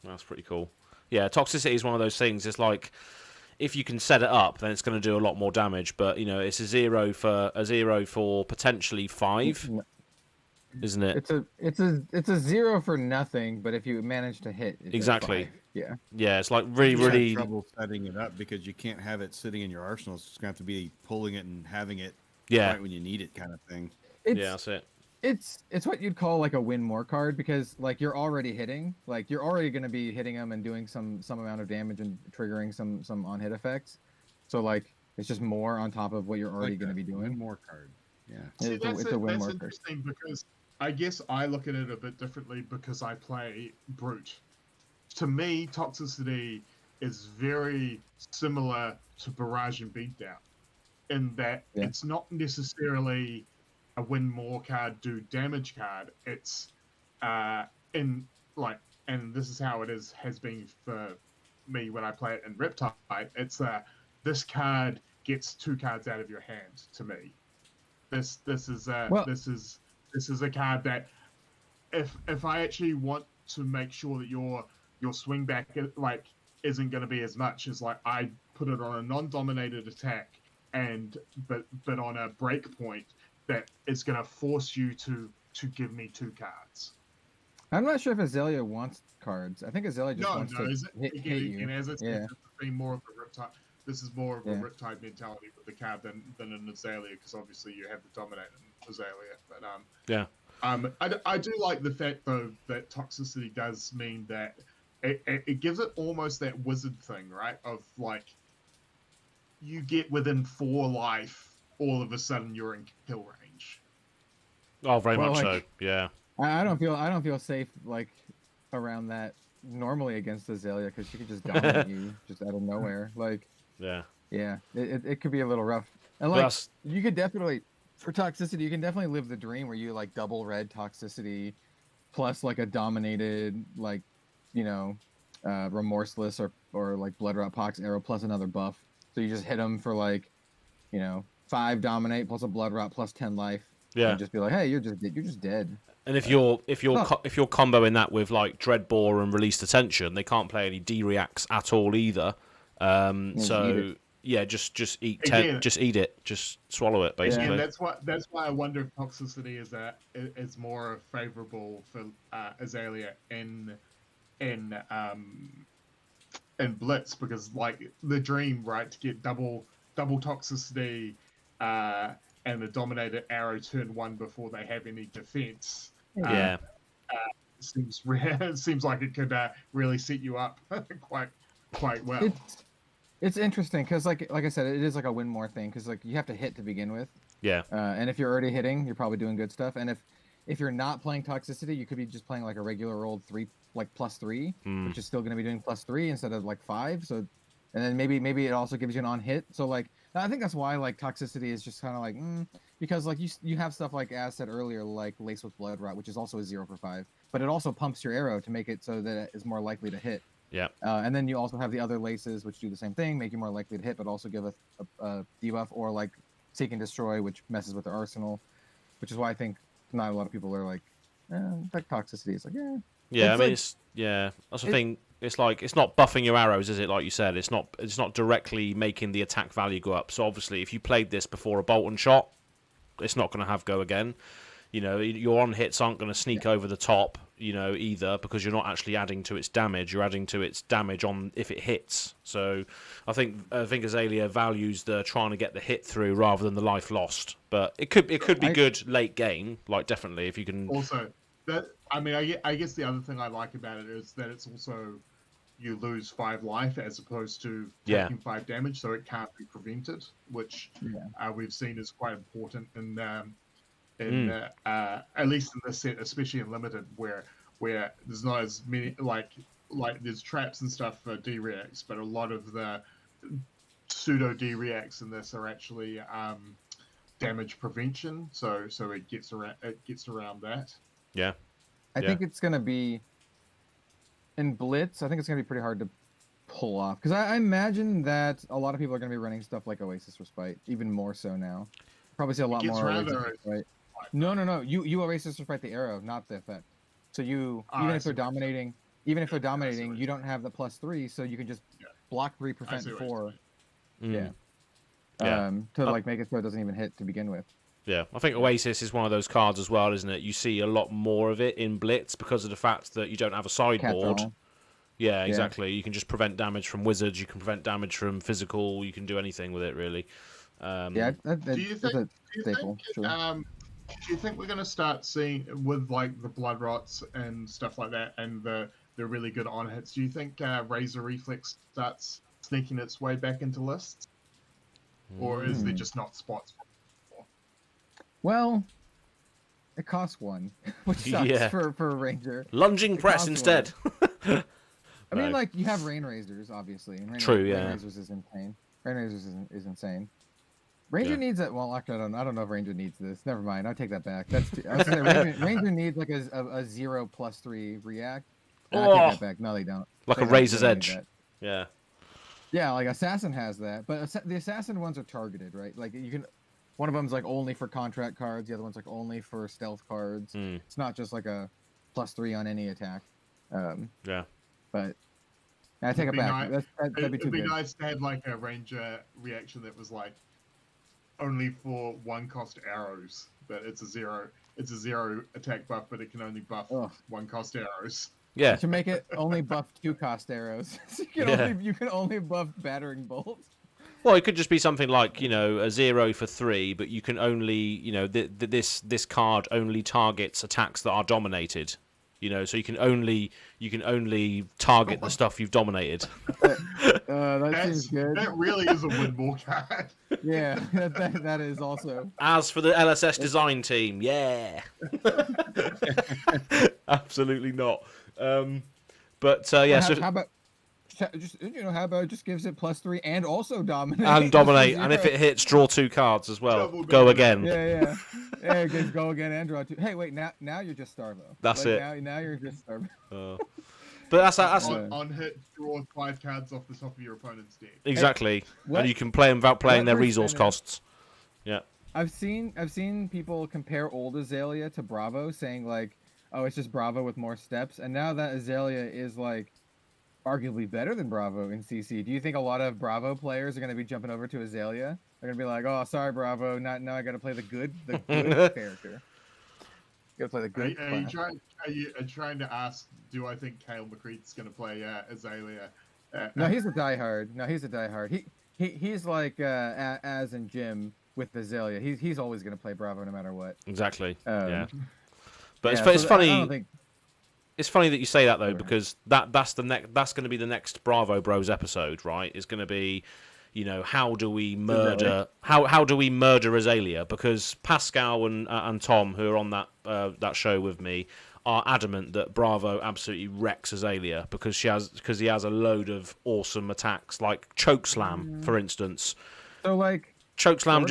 That's pretty cool. Yeah, toxicity is one of those things. It's like if you can set it up, then it's going to do a lot more damage. But it's a 0 for potentially 5. Isn't it? It's a 0 for nothing, but if you manage to hit, it's exactly. 5. Yeah, it's like really have trouble setting it up because you can't have it sitting in your arsenal. It's gonna have to be pulling it and having it right when you need it, kind of thing. That's it. It's what you'd call like a win more card because like you're already hitting, like you're already going to be hitting them and doing some amount of damage and triggering some on hit effects. So like it's just more on top of what you're already going to be doing. Win more card. Yeah. See, it's a win more card. That's interesting because I guess I look at it a bit differently because I play Brute. To me, Toxicity is very similar to Barrage and Beatdown in that it's not necessarily a win more card, do damage card. It's and this is how it has been for me when I play it in Riptide. It's this card gets 2 cards out of your hand to me. This is a card that if I actually want to make sure that your swing back isn't going to be as much as like I put it on a non-dominated attack but on a break point that is going to force you to give me 2 cards. I'm not sure if Azalea wants cards. I think Azalea just wants to hit you. And as it's been more of a Riptide. This is more of a Riptide mentality with the card than an Azalea, because obviously you have the dominate in Azalea. But I do like the fact though that toxicity does mean that it gives it almost that wizard thing, right? Of like, you get within 4 life, all of a sudden you're in kill range. Oh, very much so. Yeah. I don't feel safe like around that normally against Azalea, because she could just dominate you just out of nowhere. Like, it could be a little rough. And like, you could definitely, for toxicity, you can definitely live the dream where you like double red toxicity plus like a dominated, like, you know, remorseless or like blood rot pox arrow plus another buff. So you just hit them for like, you know, 5 dominate plus a blood rot plus 10 life. Yeah. And just be like, hey, you're just dead. And if you're comboing that with like Dreadbore and Released Attention, they can't play any D reacts at all either. So yeah, just eat just eat it, just swallow it basically. Yeah, and that's why I wonder if toxicity is more favorable for Azalea in Blitz, because like the dream, right, to get double toxicity and a dominated arrow turn 1 before they have any defense. Seems like it could really set you up quite well. It's interesting because like I said, it is like a win more thing, because like you have to hit to begin with. Yeah. And if you're already hitting, you're probably doing good stuff. And if you're not playing toxicity, you could be just playing like a regular old 3, like +3, which is still going to be doing +3 instead of like 5. So, and then maybe it also gives you an on hit. So like, I think that's why like toxicity is just kind of like because like you have stuff like, as said earlier, like Lace with Blood Rot, which is also a 0 for 5, but it also pumps your arrow to make it so that it is more likely to hit. Yeah. And then you also have the other laces, which do the same thing, make you more likely to hit, but also give a debuff, or like Seek and Destroy, which messes with their arsenal, which is why I think not a lot of people are like toxicity. It's like, yeah. I mean, that's the thing. It's like, it's not buffing your arrows, is it? Like you said, it's not directly making the attack value go up. So obviously, if you played this before a Bolton shot, it's not going to have go again. You know, your on hits aren't going to sneak over the top, you know, either, because you're not actually adding to its damage. You're adding to its damage on if it hits. So I think Azalea values the trying to get the hit through rather than the life lost. But it could be good late game, like definitely if you can. Also, I guess the other thing I like about it is that it's also, you lose 5 life as opposed to taking 5 damage, so it can't be prevented, which we've seen is quite important in at least in this set, especially in limited, where there's not as many like there's traps and stuff for D-reacts, but a lot of the pseudo D-reacts in this are actually damage prevention, so it gets around that. Yeah. I think it's gonna be in Blitz. I think it's gonna be pretty hard to pull off, because I imagine that a lot of people are gonna be running stuff like Oasis Respite, even more so now. Probably see a lot more Oasis Respite. No. You Oasis Respite the arrow, not the effect. So even if they're dominating, you don't have the +3, so you can just block 3, prevent 4. To like make it so it doesn't even hit to begin with. Yeah, I think Oasis is one of those cards as well, isn't it? You see a lot more of it in Blitz because of the fact that you don't have a sideboard. Yeah, exactly. You can just prevent damage from wizards. You can prevent damage from physical. You can do anything with it, really. Do you think we're going to start seeing, with like the blood rots and stuff like that, and the really good on hits, do you think Razor Reflex starts sneaking its way back into lists, or is there just not spots for it? Well, it costs 1, which sucks for a ranger. Lunging press instead. I mean, like, you have Rain Razors, obviously. Rain Razors is insane. Rain Razors is insane. Ranger needs it. Well, actually, I don't know if Ranger needs this. Never mind. I take that back. That's Ranger needs like a 0 +3 react. I take that back. No, they don't. Like a Razor's Edge. Yeah. Yeah, like Assassin has that, but the Assassin ones are targeted, right? Like you can. One of them's like only for contract cards. The other one's like only for stealth cards. It's not just like a +3 on any attack. But I take it back. It'd be nice to have like a ranger reaction that was like only for 1-cost arrows, but it's a 0 attack buff, but it can only buff 1-cost arrows. Yeah. To make it only buff 2-cost arrows. So you can only buff battering bolts. Well, it could just be something like, a 0 for 3, but you can only, this card only targets attacks that are dominated. So you can only target the stuff you've dominated. That seems good. That really is a win more card. Yeah, that is also. As for the LSS design team, yeah. Absolutely not. But yeah, so how about how about it just gives it +3 and also dominate? And dominate, and if it hits, draw 2 cards as well. Go again. Yeah. It gives go again and draw 2. Hey, wait, now you're just Starvo. That's it. Now you're just Starvo. But that's on hit, draw 5 cards off the top of your opponent's deck. Exactly, and you can play them without playing their resource costs. Yeah. I've seen people compare old Azalea to Bravo, saying like, oh, it's just Bravo with more steps, and now that Azalea is like arguably better than Bravo in CC. Do you think a lot of Bravo players are going to be jumping over to Azalea? They're going to be like, "Oh, sorry, Bravo. Now I got to play the good character. Got to play the good." Are you trying to ask? Do I think Kale McCreath's going to play Azalea? No, he's a diehard. He's like Az and Jim with Azalea. He's always going to play Bravo no matter what. Exactly. Yeah. But it's funny. It's funny that you say that though, because that's going to be the next Bravo Bros episode, right? It's going to be, how do we murder Azalea? Because Pascal and Tom, who are on that show with me, are adamant that Bravo absolutely wrecks Azalea because he has a load of awesome attacks like Chokeslam, for instance. So like Chokeslam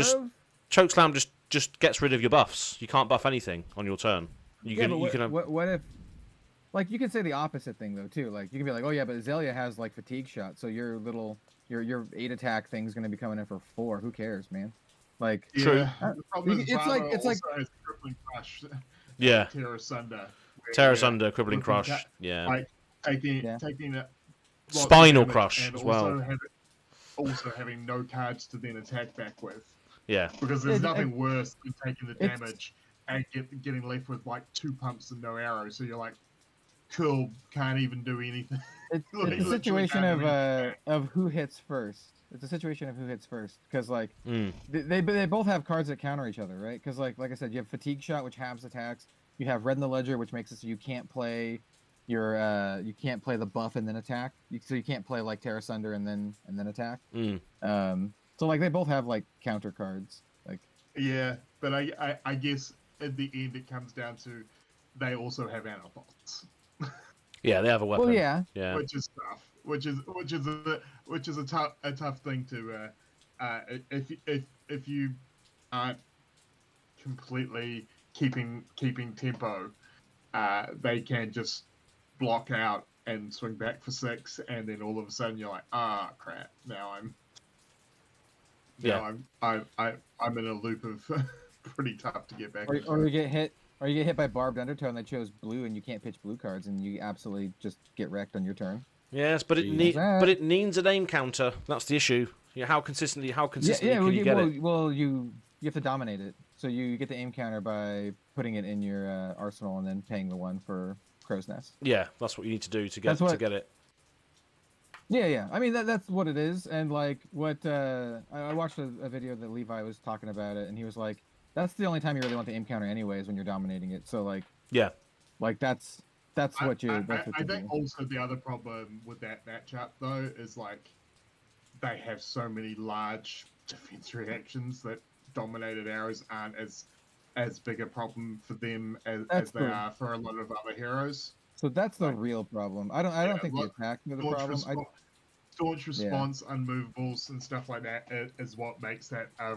just gets rid of your buffs. You can't buff anything on your turn. What if? Like, you can say the opposite thing, though, too. Like, you can be like, oh, yeah, but Azalea has, like, fatigue shot, so your 8 attack thing's going to be coming in for 4. Who cares, man? Like, true. It's like crippling crush. Yeah. Terra Sunder. Terra Sunder, crippling crush. Yeah. Like, taking a spinal crush as well. Also having no cards to then attack back with. Yeah. Because there's nothing worse than taking the damage and getting left with, like, 2 pumps and no arrows, so you're like, cool, can't even do anything. It's a situation of who hits first. It's a situation of who hits first, because like they both have cards that counter each other, right? Because like I said, you have fatigue shot, which halves attacks. You have red in the ledger, which makes it so you can't play the buff and then attack. So you can't play like Terra Sunder and then attack. So like they both have like counter cards. Like yeah, but I guess at the end it comes down to they also have Anathons. Yeah, they have a weapon. Well, yeah. Which is tough. Which is a tough thing to if you aren't completely keeping tempo, they can just block out and swing back for 6, and then all of a sudden you're like, crap! Now I'm in a loop of pretty tough to get back. Or you get hit. Or you get hit by Barbed Undertow and they chose blue and you can't pitch blue cards and you absolutely just get wrecked on your turn. Yes, but it needs an aim counter. That's the issue. How consistently can you get it? Well, you have to dominate it. So you get the aim counter by putting it in your arsenal and then paying the 1 for Crow's Nest. Yeah, that's what you need to do to get it. Yeah. I mean that's what it is. And like what I watched a video that Levi was talking about it, and he was like, that's the only time you really want the aim counter anyways, when you're dominating it. So like, yeah, like that's what you. I think also the other problem with that matchup though is like they have so many large defense reactions that dominated arrows aren't as big a problem for them as they are for a lot of other heroes. So that's the real problem. I don't think the attack is the problem. Staunch response, unmovables, and stuff like that is what makes that a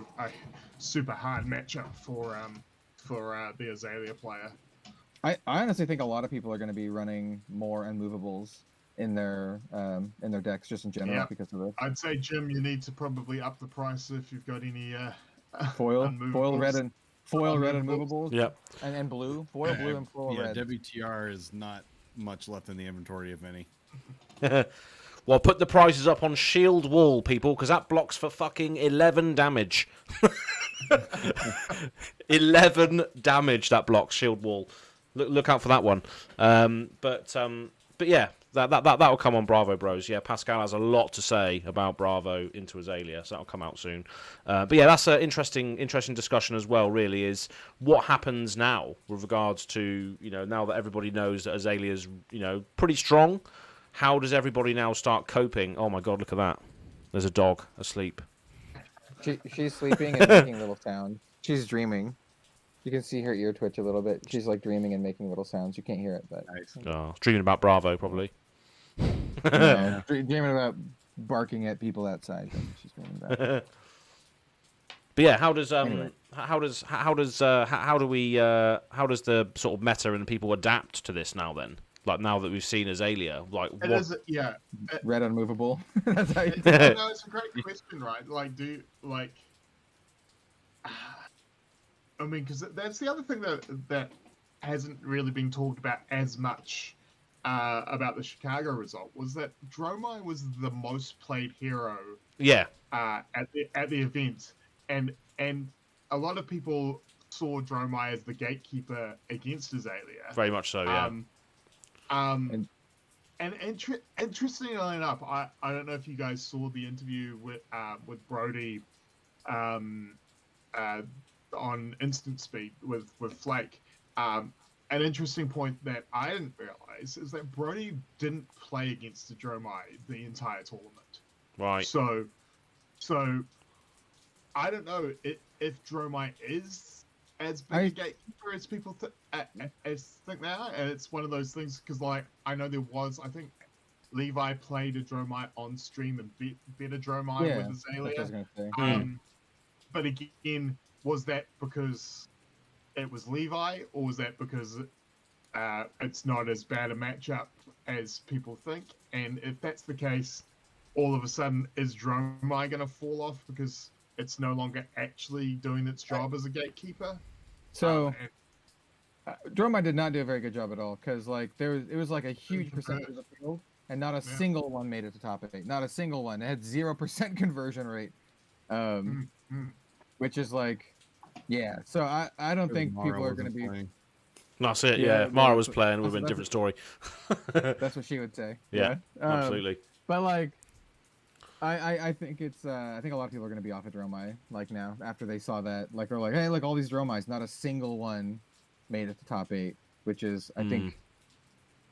super hard matchup for the Azalea player. I honestly think a lot of people are going to be running more unmovables in their decks just in general because of this. I'd say, Jim, you need to probably up the price if you've got any foil red and unmovables. Yep. And blue, foil blue and foil red. WTR is not much left in the inventory, if any. Well, put the prices up on Shield Wall, people, because that blocks for fucking 11 damage. 11 damage that blocks Shield Wall. Look out for that one. But yeah, That'll come on Bravo Bros. Yeah, Pascal has a lot to say about Bravo into Azalea, so that'll come out soon. But yeah, that's an interesting discussion as well. Really, is what happens now with regards to now that everybody knows that Azalea's pretty strong. How does everybody now start coping? Oh my God, look at that! There's a dog asleep. She's sleeping and making little sounds. She's dreaming. You can see her ear twitch a little bit. She's like dreaming and making little sounds. You can't hear it, but Dreaming about Bravo probably. No, dreaming about barking at people outside. That's what she's dreaming about. But yeah, how does Anyway. how does the sort of meta and people adapt to this now then? Like now that we've seen Azalea, like it what? is, yeah. Red unmovable. That's how you No, it's a great question, right? Like, I mean, because that's the other thing that hasn't really been talked about as much about the Chicago result, was that Dromai was the most played hero. Yeah. At the event, and a lot of people saw Dromai as the gatekeeper against Azalea. Very much so, yeah. And interestingly enough, I don't know if you guys saw the interview with Brody on Instant Speed with Flake. An interesting point that I didn't realize is that Brody didn't play against the Dromai the entire tournament. Right. So I don't know if Dromai is as big a gatekeeper as people think now, and it's one of those things because like I know there was, I think Levi played a Dromai on stream and beat a Dromai with Azalea. But again, was that because it was Levi, or was that because it's not as bad a matchup as people think? And if that's the case, all of a sudden is Dromai going to fall off because it's no longer actually doing its job as a gatekeeper? So Dromai did not do a very good job at all, because like it was like a huge percentage of the field, and not a single one made it to top 8. Not a single one. It had 0% conversion rate, which is like, yeah. So I don't think people are going to be. That's it. Yeah, if Mara was playing, it would have been a different story. That's what she would say. Yeah, absolutely. But like, I think it's I think a lot of people are going to be off of Dromai like now after they saw that. Like they're like, hey, look, all these Dromais, not a single one made it to top 8, which is I think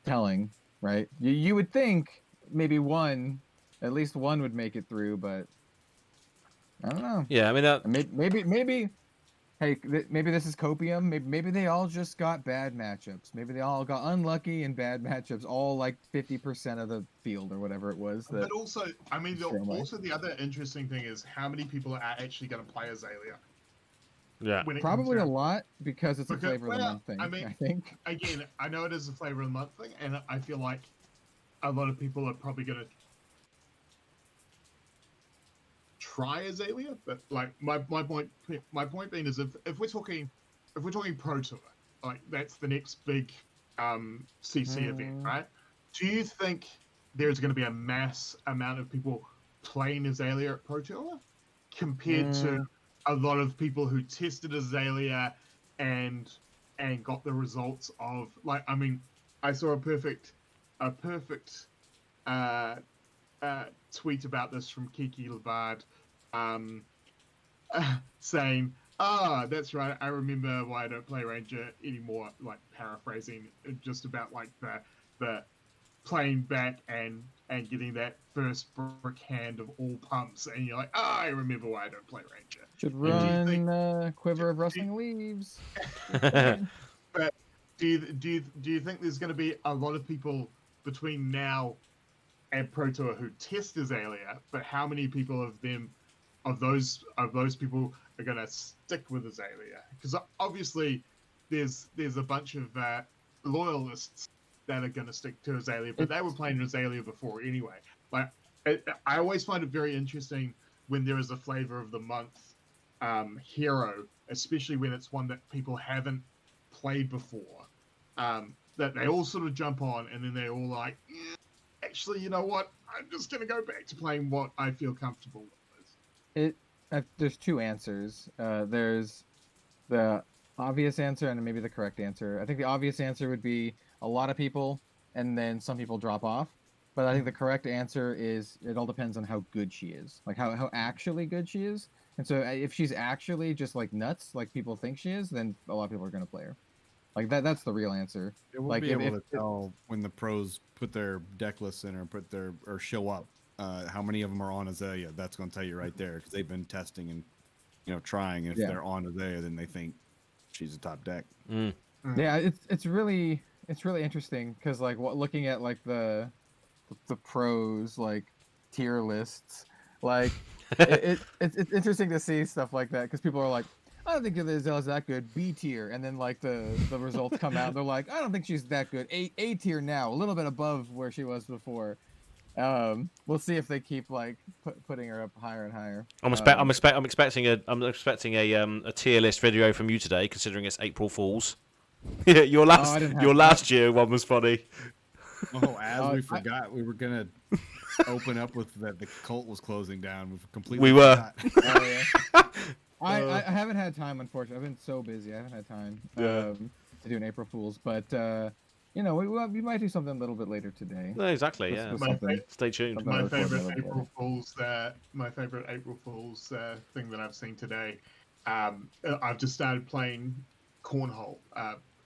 telling, right? You would think maybe at least one would make it through, but I don't know. Yeah, I mean maybe. Hey, maybe this is copium. Maybe they all just got bad matchups. Maybe they all got unlucky in bad matchups. All like 50% of the field or whatever it was. But also, I mean, also the other interesting thing is how many people are actually going to play Azalea. Yeah, probably a lot because it's a flavor of the month thing. I mean, I think again, I know it is a flavor of the month thing, and I feel like a lot of people are probably going to try Azalea, but like my point being is if we're talking Pro Tour, like that's the next big CC event, right? Do you think there's going to be a mass amount of people playing Azalea at Pro Tour compared to a lot of people who tested Azalea and got the results of, like, I mean, I saw a perfect tweet about this from Kiki Labard, saying, that's right, I remember why I don't play Ranger anymore, like paraphrasing just about like the playing back and getting that first brick hand of all pumps, and you're like, I remember why I don't play Ranger. Should run Quiver of Rustling Leaves. But do you think there's going to be a lot of people between now and Pro Tour who test Azalea, but how many people of those people are going to stick with Azalea? Because obviously there's a bunch of loyalists that are going to stick to Azalea, but they were playing Azalea before anyway. Like, I always find it very interesting when there is a flavor of the month hero, especially when it's one that people haven't played before, that they all sort of jump on, and then they're all like, actually, you know what? I'm just going to go back to playing what I feel comfortable with. There's two answers. There's the obvious answer and maybe the correct answer. I think the obvious answer would be a lot of people, and then some people drop off. But I think the correct answer is it all depends on how good she is, like how actually good she is. And so if she's actually just like nuts, like people think she is, then a lot of people are going to play her. Like that's the real answer. We'll like be able to tell when the pros put their deck lists in or show up, how many of them are on Azalea. That's going to tell you right there because they've been testing and trying. And if they're on Azalea, then they think she's a top deck. Yeah, it's really interesting because like looking at like the pros like tier lists, like it's interesting to see stuff like that because people are like, I don't think Azalea's that good, B tier, and then like the results come out, and they're like, I don't think she's that good, A tier now, a little bit above where she was before. We'll see if they keep like putting her up higher and higher. I'm expecting a tier list video from you today, considering it's April Fools. Yeah, your last year one was funny. Oh, we forgot we were gonna open up with that the cult was closing down. We've completely forgot. Oh, yeah. I haven't had time, unfortunately. I've been so busy. I haven't had time to do an April Fool's, but we might do something a little bit later today. No, exactly. Stay tuned. My favorite April Fool's thing that I've seen today. I've just started playing cornhole.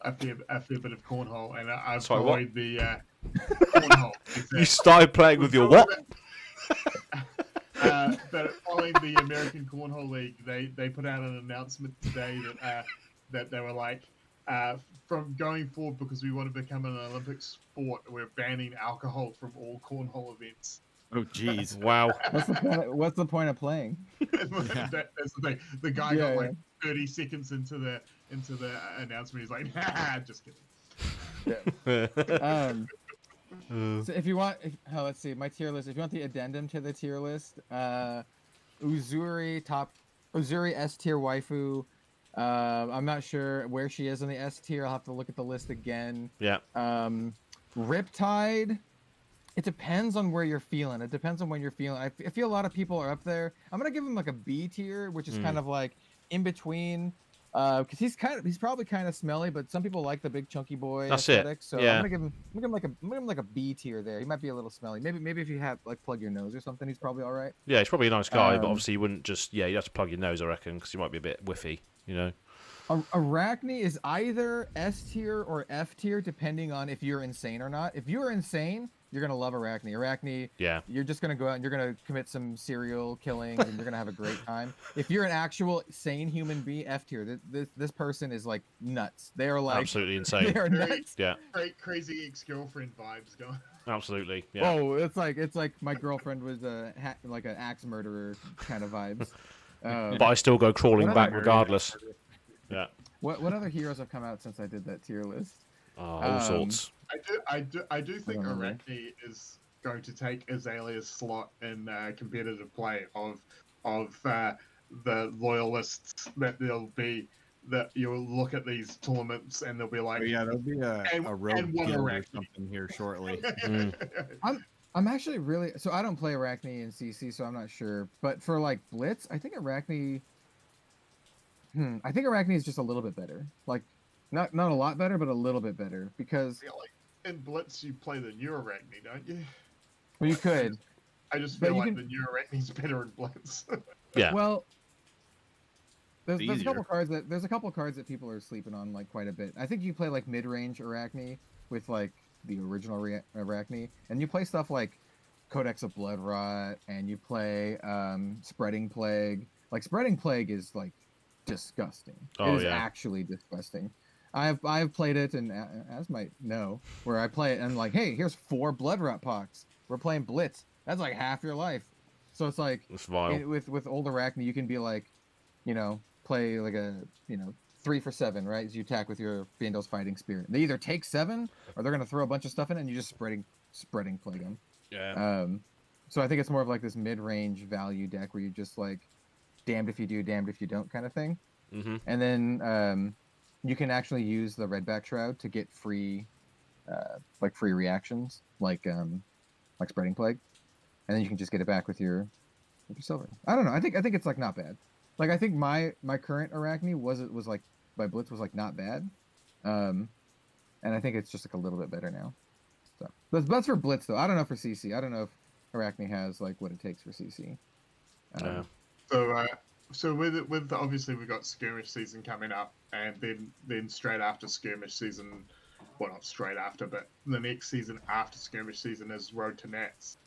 A fair bit of cornhole, and I've followed the cornhole. You started playing with your what? But following the American Cornhole League, they put out an announcement today that they were like, from going forward, because we want to become an Olympic sport, we're banning alcohol from all cornhole events. Oh, jeez! Wow. What's the point of playing? That's the thing. The guy got like 30 seconds into the announcement. He's like, just kidding. Yeah. So if you want, let's see, my tier list. If you want the addendum to the tier list, Uzuri S tier waifu. I'm not sure where she is in the S tier. I'll have to look at the list again. Yeah. Riptide. It depends on where you're feeling. It depends on when you're feeling. I feel a lot of people are up there. I'm gonna give him like a B tier, which is kind of like in between. Because he's probably kind of smelly, but some people like the big chunky boy aesthetic. So yeah. I'm gonna give him like a B tier there. He might be a little smelly. Maybe if you have like plug your nose or something, he's probably all right. Yeah, he's probably a nice guy, but obviously you wouldn't just you have to plug your nose, I reckon, because you might be a bit whiffy, Arachne is either S tier or F tier, depending on if you're insane or not. If you're insane, you're going to love Arachne. Arachne, you're just going to go out and you're going to commit some serial killings and you're going to have a great time. If you're an actual sane human being, F tier. This person is like nuts. They are like absolutely insane. They are nuts. Yeah. Crazy ex-girlfriend vibes going. Absolutely. Yeah. Oh, it's like my girlfriend was like an axe murderer kind of vibes. But I still go crawling back regardless. Yeah. What other heroes have come out since I did that tier list? All sorts. I do think Arachne is going to take Azalea's slot in competitive play of the loyalists that you'll look at these tournaments and they'll be like, there'll be a road kill or something here shortly. I'm actually really I don't play Arachne in CC, so I'm not sure. But for like Blitz, I think Arachne is just a little bit better. Like not a lot better, but a little bit better because in Blitz you play the new Arachne, don't you? Well, you could. I just feel like the new Arachne's better in Blitz. Yeah. Well, there's a couple cards that people are sleeping on like quite a bit. I think you play like mid-range Arachne with like the original Arachne, and you play stuff like Codex of Blood Rot, and you play Spreading Plague. Like Spreading Plague is like disgusting. It is actually disgusting. I've played it, and as might know, where I play it and I'm like, hey, here's 4 Blood Rot pox. We're playing Blitz. That's like half your life. So it's like with old Arachne, you can be like, play like a 3 for 7, right? As you attack with your Vandal's Fighting Spirit. They either take 7 or they're gonna throw a bunch of stuff in it and you just spreading plague them. Yeah. So I think it's more of like this mid-range value deck where you just like damned if you do, damned if you don't kind of thing. Mm-hmm. And then you can actually use the Redback Shroud to get free reactions, like Spreading Plague, and then you can just get it back with your silver. I don't know. I think it's like not bad. Like I think my current Arachne was like my Blitz was like not bad, and I think it's just like a little bit better now. So that's for Blitz though. I don't know for CC. I don't know if Arachne has like what it takes for CC. So with obviously we've got skirmish season coming up, and then straight after skirmish season, well not straight after, but the next season after skirmish season is Road to Nats.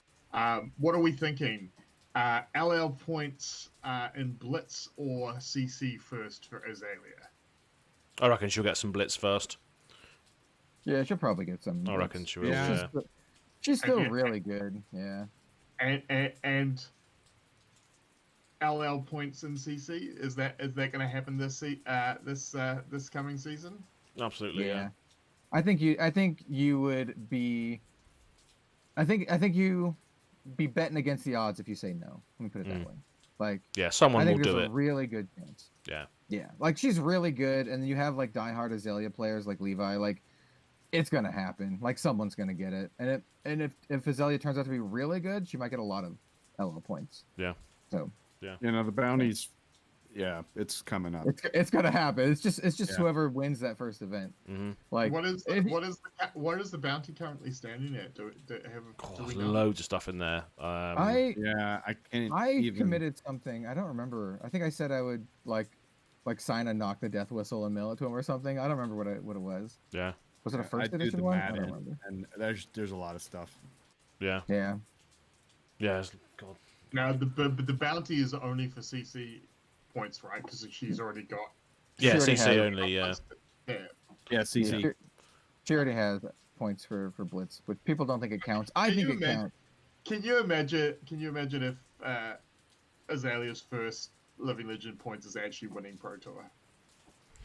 What are we thinking? LL points in Blitz or CC first for Azalea? I reckon she'll get some Blitz first. Yeah, she'll probably get some. I reckon she will. Yeah. She's still really good. Yeah. And LL points in CC. Is that going to happen this coming season? Absolutely. Yeah. I think you would be. I think you be betting against the odds if you say no. Let me put it that way. Like, yeah, someone will do it. I think there's a really good chance. Yeah. Yeah, like she's really good, and you have like diehard Azalea players like Levi. Like, it's gonna happen. Like, someone's gonna get it, and if Azalea turns out to be really good, she might get a lot of LL points. Yeah. So. Yeah. You know, the bounties. Yeah, it's coming up. It's gonna happen. It's just whoever wins that first event. Mm-hmm. Like, what is the bounty currently standing at? Do we know? Loads of stuff in there. I committed something. I don't remember. I think I said I would like sign a knock the death whistle and mail it to him or something. I don't remember what it was. Yeah. Was it a first edition one? I don't remember. And there's a lot of stuff. Yeah. Yeah. Yeah. God. Now the bounty is only for CC points, right? Because she's already got. Yeah, CC only. Yeah. Yeah, CC. She already has points for Blitz, but people don't think it counts. I think it counts. Can you imagine if Azalea's first Living Legend points is actually winning Pro Tour?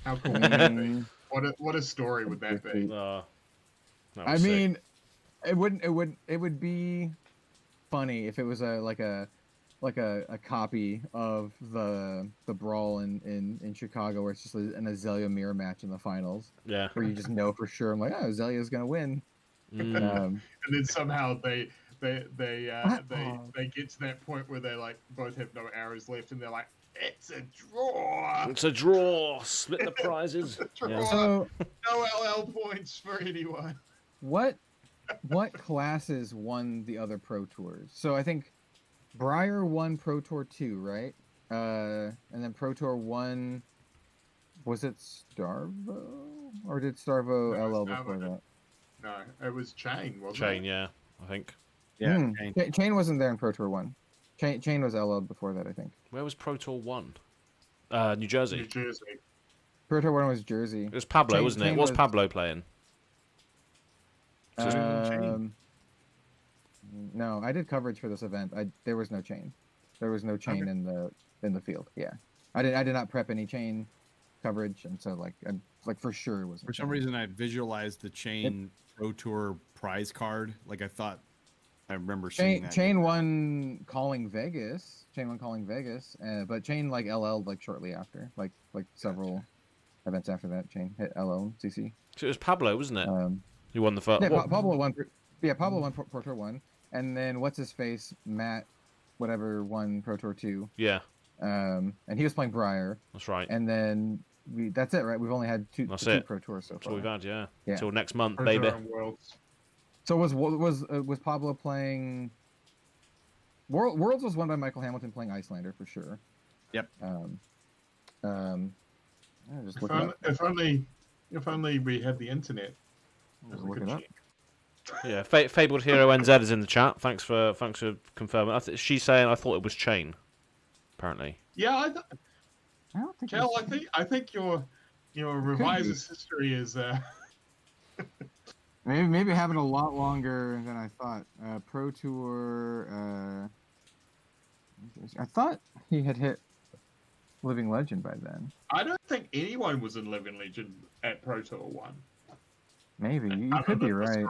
How cool would that be? What a story would that be? I mean, it would be funny if it was a copy of the brawl in Chicago where it's just an Azalea mirror match in the finals. Yeah. Where you just know for sure. I'm like, oh, Azalea's gonna win. And then somehow they get to that point where they like both have no arrows left, and they're like, it's a draw. It's a draw. Split the prizes. Yeah. So, no LL points for anyone. What classes won the other Pro Tours? So I think Briar won Pro Tour 2, right? And then Pro Tour 1, was it Starvo? Or did Starvo LL before that? No, it was Chain, wasn't it? Chain, yeah, I think. Yeah, Chain wasn't there in Pro Tour 1. Chain was LL before that, I think. Where was Pro Tour 1? New Jersey. New Jersey. Pro Tour 1 was Jersey. It was Pablo, wasn't it? What's Pablo playing? No, I did coverage for this event. There was no Chain. There was no Chain in the field. Yeah, I did not prep any Chain coverage, and so like for sure it was. For some reason, I visualized the Chain Pro Tour prize card. Like I thought, I remember seeing that. Chain won Calling Vegas. But Chain like LL like shortly after, like several events after that. Chain hit LL CC. So it was Pablo, wasn't it? He won the first. Yeah, Pablo won. Yeah, Pablo won Pro Tour 1. And then what's his face? Matt, whatever, won Pro Tour 2. Yeah. And he was playing Briar. That's right. And then that's it, right? We've only had two Pro Tours so far. That's all we've had, yeah. Yeah. Until next month, Pro baby. So was Pablo playing? Worlds was won by Michael Hamilton playing Icelander for sure. Yep. If only we had the internet. Look it up. Yeah, Fabled Hero NZ is in the chat. Thanks for confirming. She's saying I thought it was Chain. Apparently. Yeah, I don't think. Kel, I think your reviser's history is. Maybe having a lot longer than I thought. Pro Tour. I thought he had hit Living Legend by then. I don't think anyone was in Living Legend at Pro Tour 1. Maybe you could be right.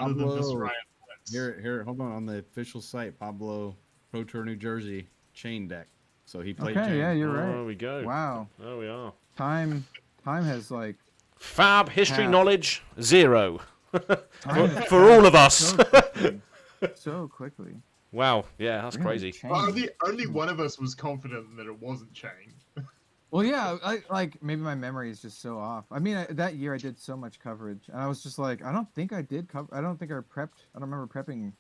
Other than this Ryan Blitz. Here, hold on the official site, Pablo Pro Tour New Jersey Chain deck. So he played. Okay, Chain. yeah, you're right. There we go. Wow. There we are. Time has like. Fab history knowledge 0 for all of us. So quickly. Wow. Yeah, that's crazy. Well, only one of us was confident that it wasn't Chain. Well, yeah, maybe my memory is just so off. I mean, that year I did so much coverage, and I was just like, I don't think I did cover. I don't think I prepped. I don't remember prepping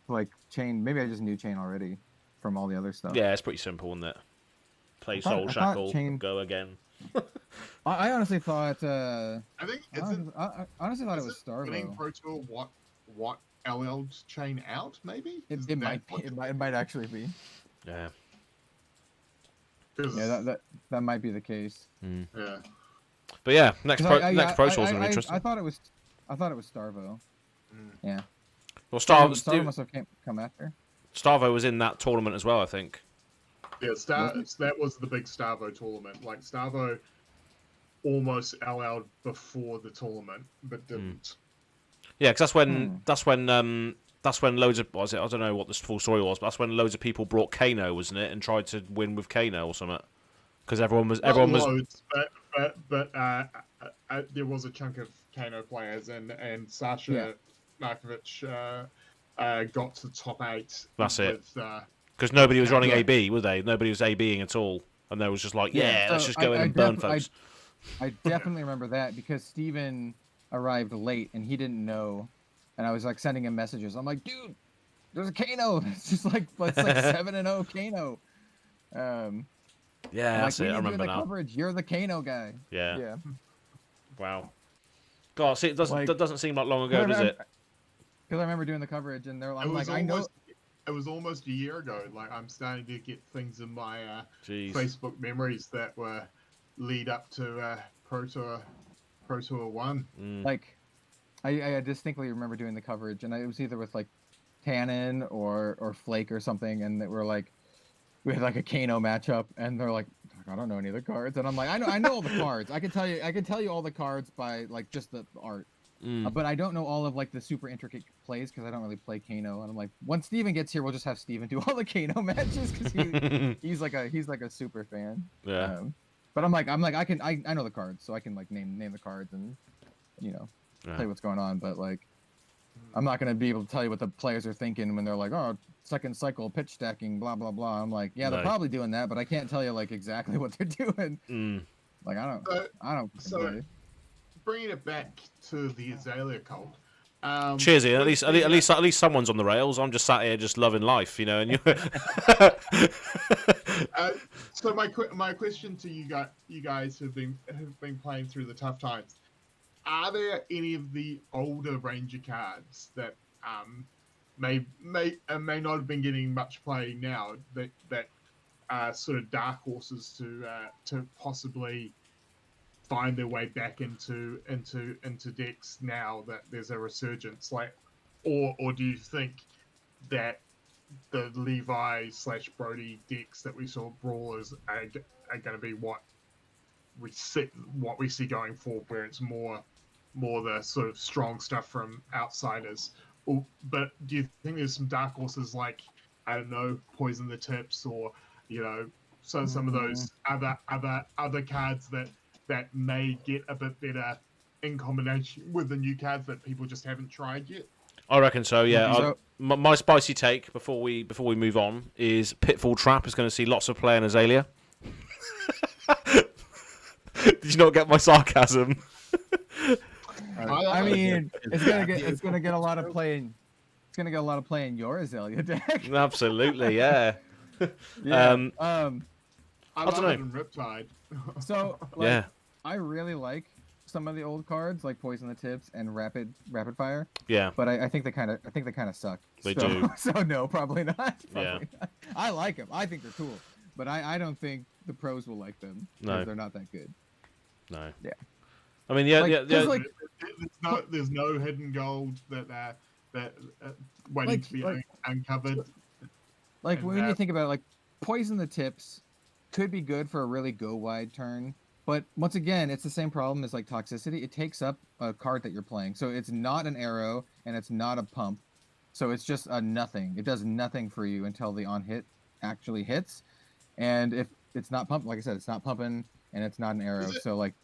like chain. Maybe I just knew chain already from all the other stuff. Yeah, it's pretty simple, isn't it? Play Soul Shackle, go again. I honestly thought. I think I honestly thought it was Starvo. Winning Pro Tour, what LL'd chain out? Maybe it might be. It might actually be. Yeah. Yeah, that might be the case. Mm. Yeah. But yeah, next Pro Tour is going to be interesting. I thought it was Starvo. Mm. Yeah. Well, Starvo must have come after. Starvo was in that tournament as well, I think. Yeah, that was the big Starvo tournament. Like Starvo almost LL'd before the tournament, but didn't. Yeah, because that's when loads of I don't know what the full story was, but that's when loads of people brought Kano, wasn't it, and tried to win with Kano or something. Because everyone was loads, but there was a chunk of Kano players, and Sasha Markovic got to top 8. That's it. Because nobody was running AB, were they? Nobody was ABing at all, and they was just like, let's just go in and burn folks. I definitely remember that because Steven arrived late and he didn't know, and I was like sending him messages. I'm like, dude, there's a Kano. It's just like 7-0 Kano. Yeah, that's it. I remember now. Coverage. You're the Kano guy. Yeah. Yeah. Wow. God, see, that doesn't seem like long ago, does it? Because I remember doing the coverage, and they're like, I know. It was almost a year ago. Like I'm starting to get things in my Facebook memories that were lead up to Pro Tour 1. Like, I distinctly remember doing the coverage, and it was either with like Tannen or Flake or something, and we had like a Kano matchup, and they're like, I don't know any of the cards, and I'm like, I know all the cards. I can tell you all the cards by like just the art. But I don't know all of like the super intricate plays because I don't really play Kano. And I'm like, once Steven gets here, we'll just have Steven do all the Kano matches because he's like a super fan. Yeah. But I'm like I know the cards, so I can like name the cards and tell you what's going on. But like, I'm not gonna be able to tell you what the players are thinking when they're like, oh, second cycle pitch stacking, blah blah blah. I'm like, yeah, they're probably doing that, but I can't tell you like exactly what they're doing. Like I don't. So, bringing it back to the Azalea cult. Cheers, Ian. At least someone's on the rails. I'm just sat here, just loving life, And you. So my question to you guys who've been playing through the tough times. Are there any of the older Ranger cards that may not have been getting much play now that are sort of dark horses to possibly find their way back into decks now that there's a resurgence, or do you think that the Levi / Brody decks that we saw brawlers are going to be what we see going forward, where it's more the sort of strong stuff from outsiders? But do you think there's some dark horses like, I don't know, Poison the Tips, or some of those other cards that may get a bit better in combination with the new cards that people just haven't tried yet? I reckon so. Yeah. My spicy take before we move on is Pitfall Trap is going to see lots of play in Azalea. Did you not get my sarcasm? I mean, it's gonna get a lot of play. It's gonna get a lot of play in your Azalea deck. Absolutely, yeah. Yeah. I don't know. Riptide. So yeah, I really like some of the old cards like Poison the Tips and Rapid Fire. Yeah. But I think they kind of suck. They do. So no, probably not. Not. I like them. I think they're cool, but I don't think the pros will like them. No. They're not that good. No. Yeah. I mean, yeah. Like, there's no hidden gold that waiting to be uncovered. Like when you think about it, like Poison the Tips could be good for a really go wide turn, but once again, it's the same problem as like Toxicity. It takes up a card that you're playing, so it's not an arrow and it's not a pump, so it's just a nothing. It does nothing for you until the on hit actually hits, and if it's not pumped, like I said, it's not pumping and it's not an arrow. So like.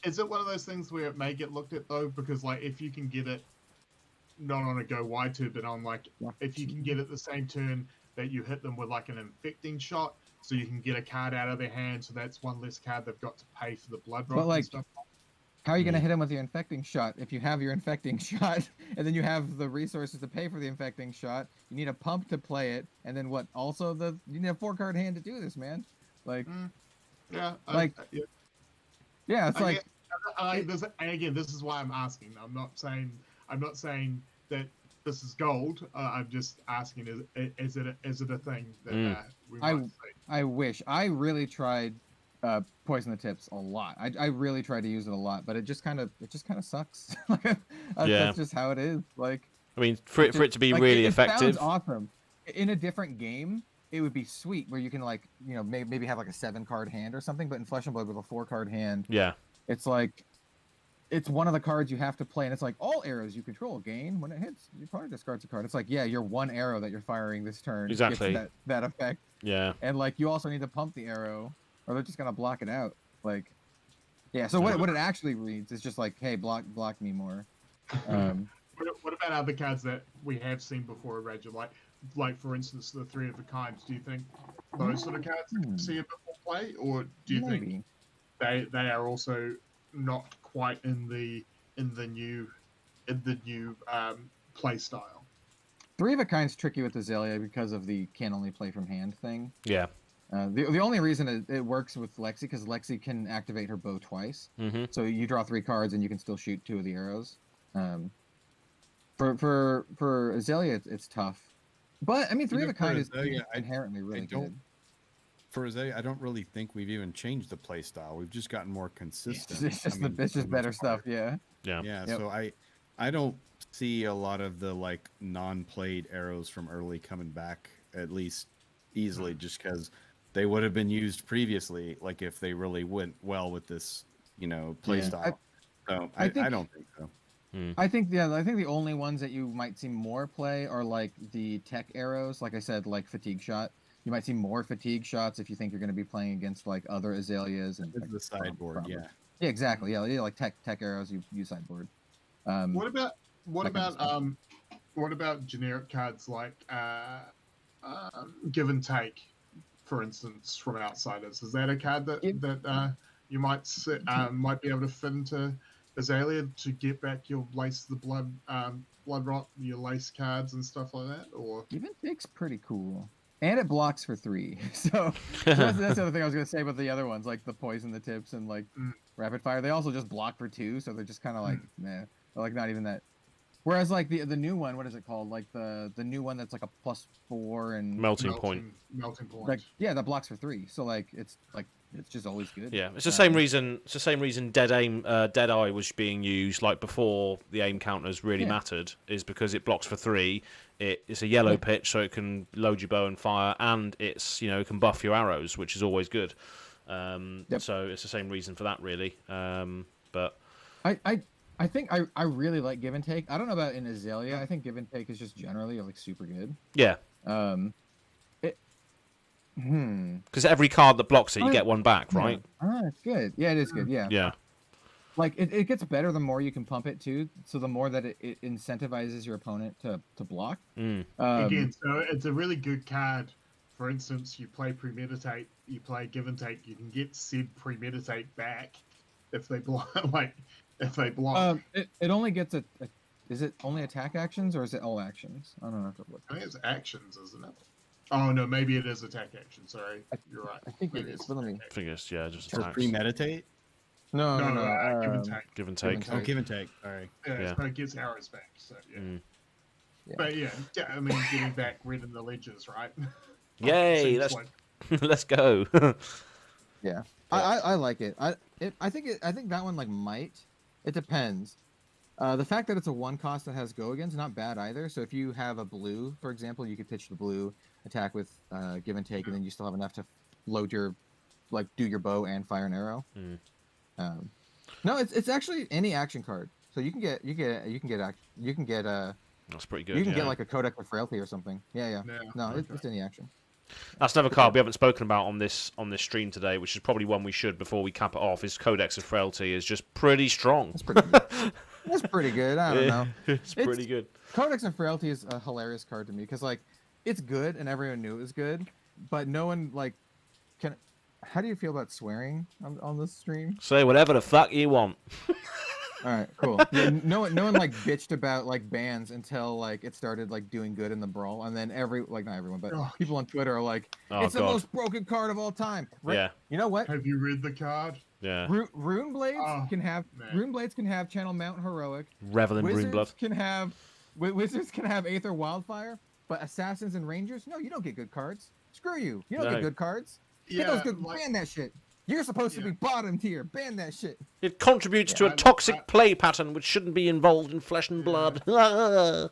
Is it one of those things where it may get looked at though? Because like if you can get it not on a go wide turn, but on like if you can get it the same turn that you hit them with like an infecting shot, so you can get a card out of their hand. So that's one less card they've got to pay for the blood But rot like, and stuff. how are you gonna hit him with your infecting shot if you have your infecting shot, and then you have the resources to pay for the infecting shot? You need a pump to play it, and then what? Also, you need a 4-card hand to do this, man. Like, yeah, yeah, it's like. Again, this is why I'm asking. I'm not saying that this is gold. I'm just asking: is it a thing that we might see? I wish. I really tried poison the tips a lot. I really tried to use it a lot, but it just kind of sucks. That's just how it is. Like, I mean, for it to be like, really effective. Sounds awesome. In a different game, it would be sweet where you can like maybe have like a 7-card hand or something. But in Flesh and Blood with a 4-card hand, it's like. It's one of the cards you have to play, and it's like all arrows you control gain when it hits. Your opponent discards a card. It's like, yeah, your one arrow that you're firing this turn exactly gets that effect. Yeah, and like you also need to pump the arrow, or they're just gonna block it out. Like, yeah. So what it actually reads is just like, hey, block me more. What about other cards that we have seen before, Reg? Like for instance, the 3 of a kind. Do you think those sort of cards see a bit more play, or do you think they are also not quite in the new play style? 3 of a kind's tricky with Azalea because of the can only play from hand thing. Yeah. The only reason it works with Lexi because Lexi can activate her bow twice. So you draw 3 cards and you can still shoot 2 of the arrows. For Azalea, it's tough. But I mean, 3 of a kind is inherently really good. For Azalea, I don't really think we've even changed the play style. We've just gotten more consistent. It's just better stuff, yeah. Yeah. So I don't see a lot of the like non-played arrows from early coming back at least easily, just because they would have been used previously. Like if they really went well with this, play style. I don't think so. I think the only ones that you might see more play are like the tech arrows. Like I said, like fatigue shot. You might see more fatigue shots if you think you're going to be playing against like other Azaleas and the sideboard. Yeah, exactly. Yeah, like tech arrows. You sideboard. What about generic cards like give and take, for instance, from Outsiders? Is that a card that you might be able to fit into Azalea to get back your lace the blood rot, your lace cards and stuff like that? Or give and take's pretty cool. And it blocks for 3. So that's the other thing I was going to say about the other ones, like the poison, the tips, and like rapid fire. They also just block for 2, so they're just kind of like, they're like not even that. Whereas like the new one, what is it called? Like the new one that's like a +4 and melting point. Like that blocks for 3. So like it's just always good. Yeah, it's the same reason. It's the same reason Deadeye was being used like before the aim counters really mattered, is because it blocks for 3. It's a yellow pitch, so it can load your bow and fire, and it's it can buff your arrows, which is always good. So it's the same reason for that, really. But I think I really like give and take. I don't know about in Azalea. I think give and take is just generally like super good. Yeah. Because every card that blocks it, you get one back, right? It's good. Yeah, it is good. Yeah. Yeah. Like it gets better the more you can pump it too. So the more that it incentivizes your opponent to block. Again, so it's a really good card. For instance, you play premeditate, you play give and take. You can get said premeditate back if they block. It only gets a. Is it only attack actions or is it all actions? I don't know. I think it's actions, isn't it? Oh no, maybe it is attack action. Sorry, you're right. I think it is. But let me. I think it's just for premeditate. No. Give and take. Give and take. Oh, give and take. All right. Yeah. So it gets arrows back. So yeah. But yeah, I mean, getting back red in the ledgers, right? Yay! Let's go. Yeah, I like it. I think that one like might. It depends. The fact that it's a 1 cost that has go against, not bad either. So if you have a blue, for example, you could pitch the blue, attack with give and take, and then you still have enough to load your, like, do your bow and fire an arrow. No, it's actually any action card. So you can get That's pretty good. You can get like a Codex of Frailty or something. Yeah. No, it's any action. That's another card we haven't spoken about on this stream today, which is probably one we should before we cap it off. Is Codex of Frailty is just pretty strong. That's pretty good. That's pretty good. I don't know. It's pretty good. Codex of Frailty is a hilarious card to me because like it's good and everyone knew it was good, but no one like How do you feel about swearing on this stream? Say whatever the fuck you want. All right, cool. Yeah, no one like bitched about like bans until like it started like doing good in the brawl, and then not everyone, but people on Twitter are like, it's the most broken card of all time. Right? Yeah. You know what? Have you read the card? Yeah. Rune Blades can have Channel Mount Heroic. Revel in Rune Blood. Wizards can have Aether Wildfire, but Assassins and Rangers, no, you don't get good cards. Screw you. You don't get good cards. Get those good. Ban that shit. You're supposed to be bottom tier. Ban that shit. It contributes to a toxic play pattern which shouldn't be involved in Flesh and Blood. Channel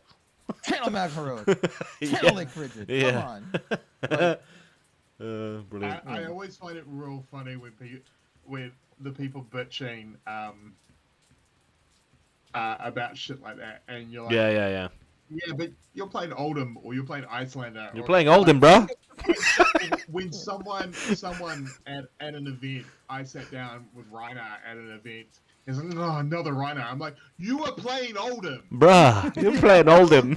Mag Heroic. Channel Lake Frigid. Come on. Brilliant. I always find it real funny when the people bitching about shit like that, and you're like, yeah, but you're playing Oldhim or you're playing Icelander. You're playing Oldhim, bro. When someone at an event, I sat down with Reiner at an event. He's like, oh, another Reiner. I'm like, you are playing Oldhim. Bruh, you're playing Oldhim.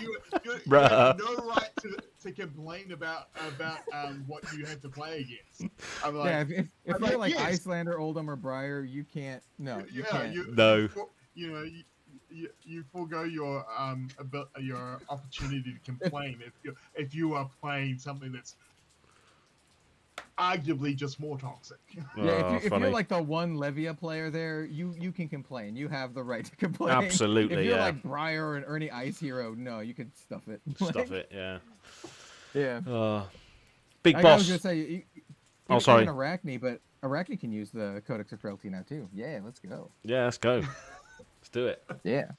you have no right to complain about what you have to play against. I'm like, if you're like Icelander, Oldhim, or Briar, you can't. No, you can't. You forego your opportunity to complain if you are playing something that's arguably just more toxic. Yeah, if you're like the one Levia player there, you can complain. You have the right to complain. Absolutely, if you're like Briar or an Ernie Ice Hero, no, you can stuff it. Stuff it, yeah. Yeah. Big boss. I was gonna say, sorry. Arachne, but Arachne can use the Codex of Frailty now too. Yeah, let's go. Yeah, let's go. Let's do it. Yeah.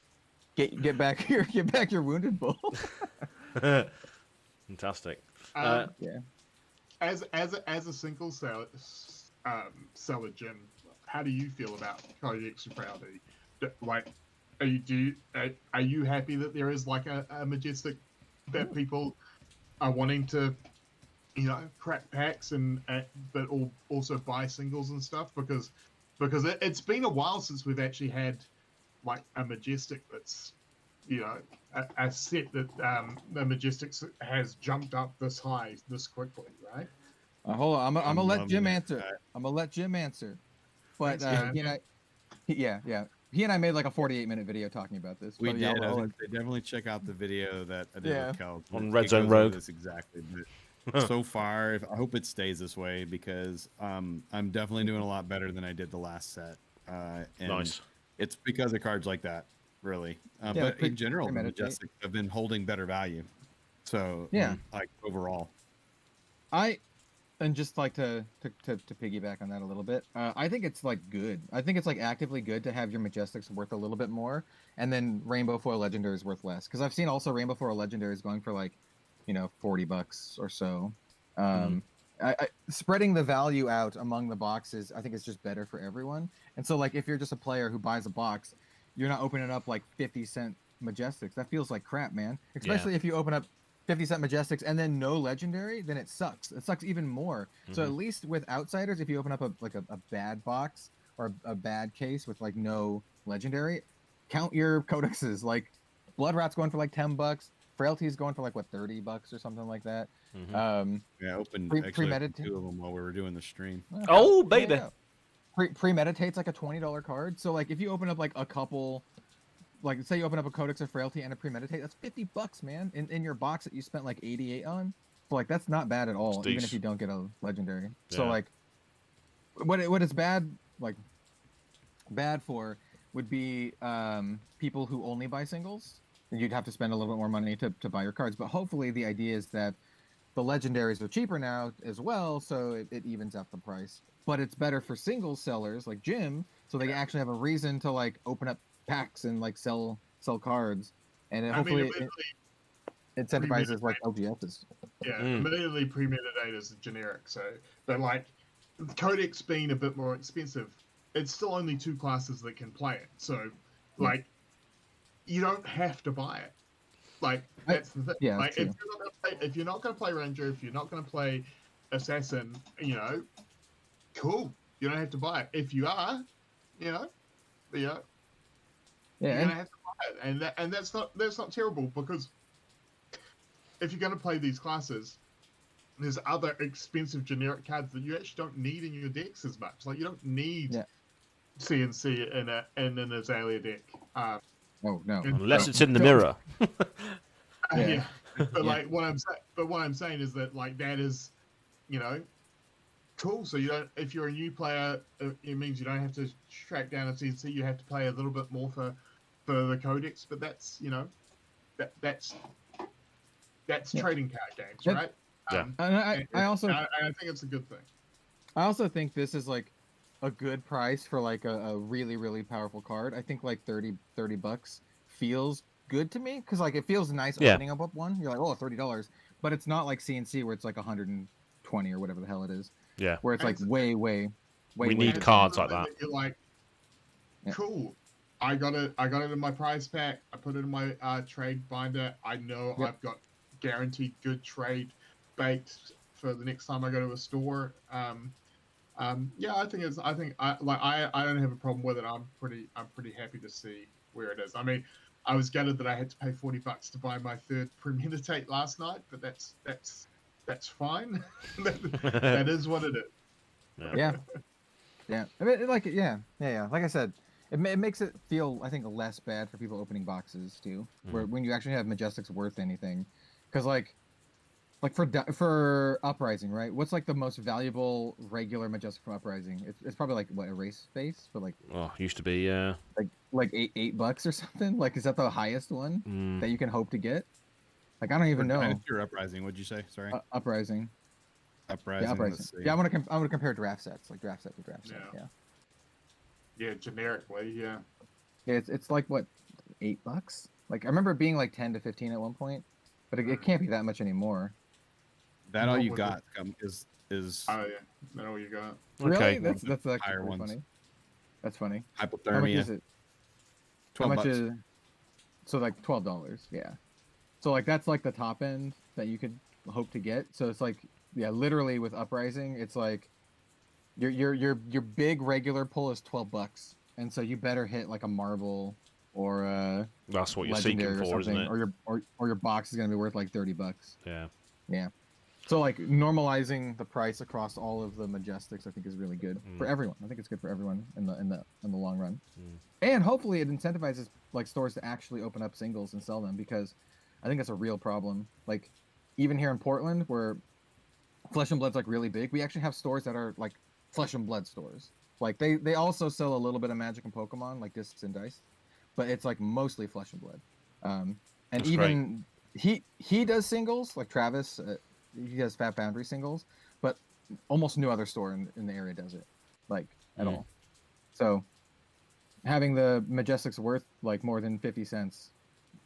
Get back your wounded bull. Fantastic. Yeah. As a single seller, Jim, how do you feel about Codex of Frailty? Like, are you happy that there is like a Majestic that people are wanting to, crack packs but also buy singles and stuff because it's been a while since we've actually had like a Majestic that's a set that the Majestics has jumped up this high this quickly, right? Hold on, I'm gonna let Jim answer. But yeah. He and I made like a 48-minute video talking about this. We did. Definitely check out the video that I did with Kel on Red Zone Rogue. This exactly. But so far, I hope it stays this way because I'm definitely doing a lot better than I did the last set. And nice. It's because of cards like that, really. But in general, the Majestics have been holding better value. So like overall, and just like to piggyback on that a little bit, I think it's like good. I think it's like actively good to have your Majestics worth a little bit more, and then Rainbow Foil Legendaries worth less. Because I've seen also Rainbow Foil Legendaries going for like, $40 or so. Spreading the value out among the boxes, I think it's just better for everyone. And so like if you're just a player who buys a box, you're not opening up like 50-cent Majestics. That feels like crap, man. Especially if you open up 50-cent Majestics and then no legendary, then it sucks. It sucks even more. So at least with Outsiders, if you open up a bad box or a bad case with like no legendary, count your codexes. Like Blood Rat's going for like $10. Frailty's going for like what, $30 or something like that. I opened actually 2 of them while we were doing the stream. Oh baby. Yeah. Premeditate's like a $20 card. So like if you open up like a couple, like say you open up a Codex of Frailty and a Premeditate, that's $50, man, in your box that you spent like 88 on. So like that's not bad at all, even if you don't get a legendary. So like what it's bad for would be people who only buy singles. You'd have to spend a little bit more money to buy your cards. But hopefully the idea is that the legendaries are cheaper now as well, so it evens out the price. But it's better for single sellers like Jim, so they actually have a reason to like open up packs and like sell cards, and hopefully it incentivizes like LGSs. Yeah, immediately Premeditate is generic. So, but like Codex being a bit more expensive, it's still only 2 classes that can play it. So, like, you don't have to buy it. Like that's the thing. Yeah, like if you're not going to play Ranger, if you're not going to play Assassin, cool. You don't have to buy it. If you are, you're gonna have to buy it, and that's not terrible because if you're going to play these classes, there's other expensive generic cards that you actually don't need in your decks as much. Like you don't need CNC in an Azalea deck. Oh no, unless it's in the mirror. Yeah. But like what I'm saying is that like that is, cool. So you don't, if you're a new player, it means you don't have to track down a CNC. You have to play a little bit more for the codex. But that's that's trading card games, right? Yeah. And I also I think it's a good thing. I also think this is like a good price for like a really, really powerful card. I think like $30 feels good to me because like it feels nice opening up one. You're like, oh, $30, but it's not like CNC where it's like 120 or whatever the hell it is. Yeah, where it's like way. We need cards like that. You're like, cool. I got it in my prize pack. I put it in my trade binder. I know I've got guaranteed good trade bait for the next time I go to a store. I think I don't have a problem with it. I'm pretty happy to see where it is. I mean, I was gutted that I had to pay $40 to buy my third Premeditate last night, but that's fine. that is what it is. Yeah. I mean, like, like I said, it makes it feel, I think, less bad for people opening boxes too, where when you actually have Majestics worth anything, because like for Uprising, right? What's like the most valuable regular Majestic from Uprising? It's probably like what, Erase Face for like. Oh, used to be, yeah. Like $8 or something. Like, is that the highest one that you can hope to get? Like, I don't even know. Your Uprising, what'd you say? Sorry. Uprising. Uprising. Yeah, Uprising. Yeah, I'm gonna compare draft sets, like draft set to draft set. Yeah. Yeah, generically, yeah. Yeah, it's like what, $8? Like I remember it being like 10 to 15 at one point, but it can't be that much anymore. That all you got is. Oh yeah, that all you got. Really? Okay. That's actually funny. That's funny. Hypothermia. How much is it? $12. How much is? So like $12. Yeah. So like that's like the top end that you could hope to get. So it's like literally with Uprising, it's like your big regular pull is $12, and so you better hit like a Marvel or a that's what you're Legendary seeking for, isn't it? Or your box is gonna be worth like $30. Yeah. Yeah. So like normalizing the price across all of the Majestics, I think is really good for everyone. I think it's good for everyone in the long run, and hopefully it incentivizes like stores to actually open up singles and sell them, because I think that's a real problem. Like even here in Portland, where Flesh and Blood's like really big, we actually have stores that are like Flesh and Blood stores. Like they also sell a little bit of Magic and Pokemon, like discs and dice, but it's like mostly Flesh and Blood. And that's even great. he does singles, like Travis. He has Fat Boundary singles, but almost no other store in the area does it, like at all. So having the Majestics worth like more than 50 cents,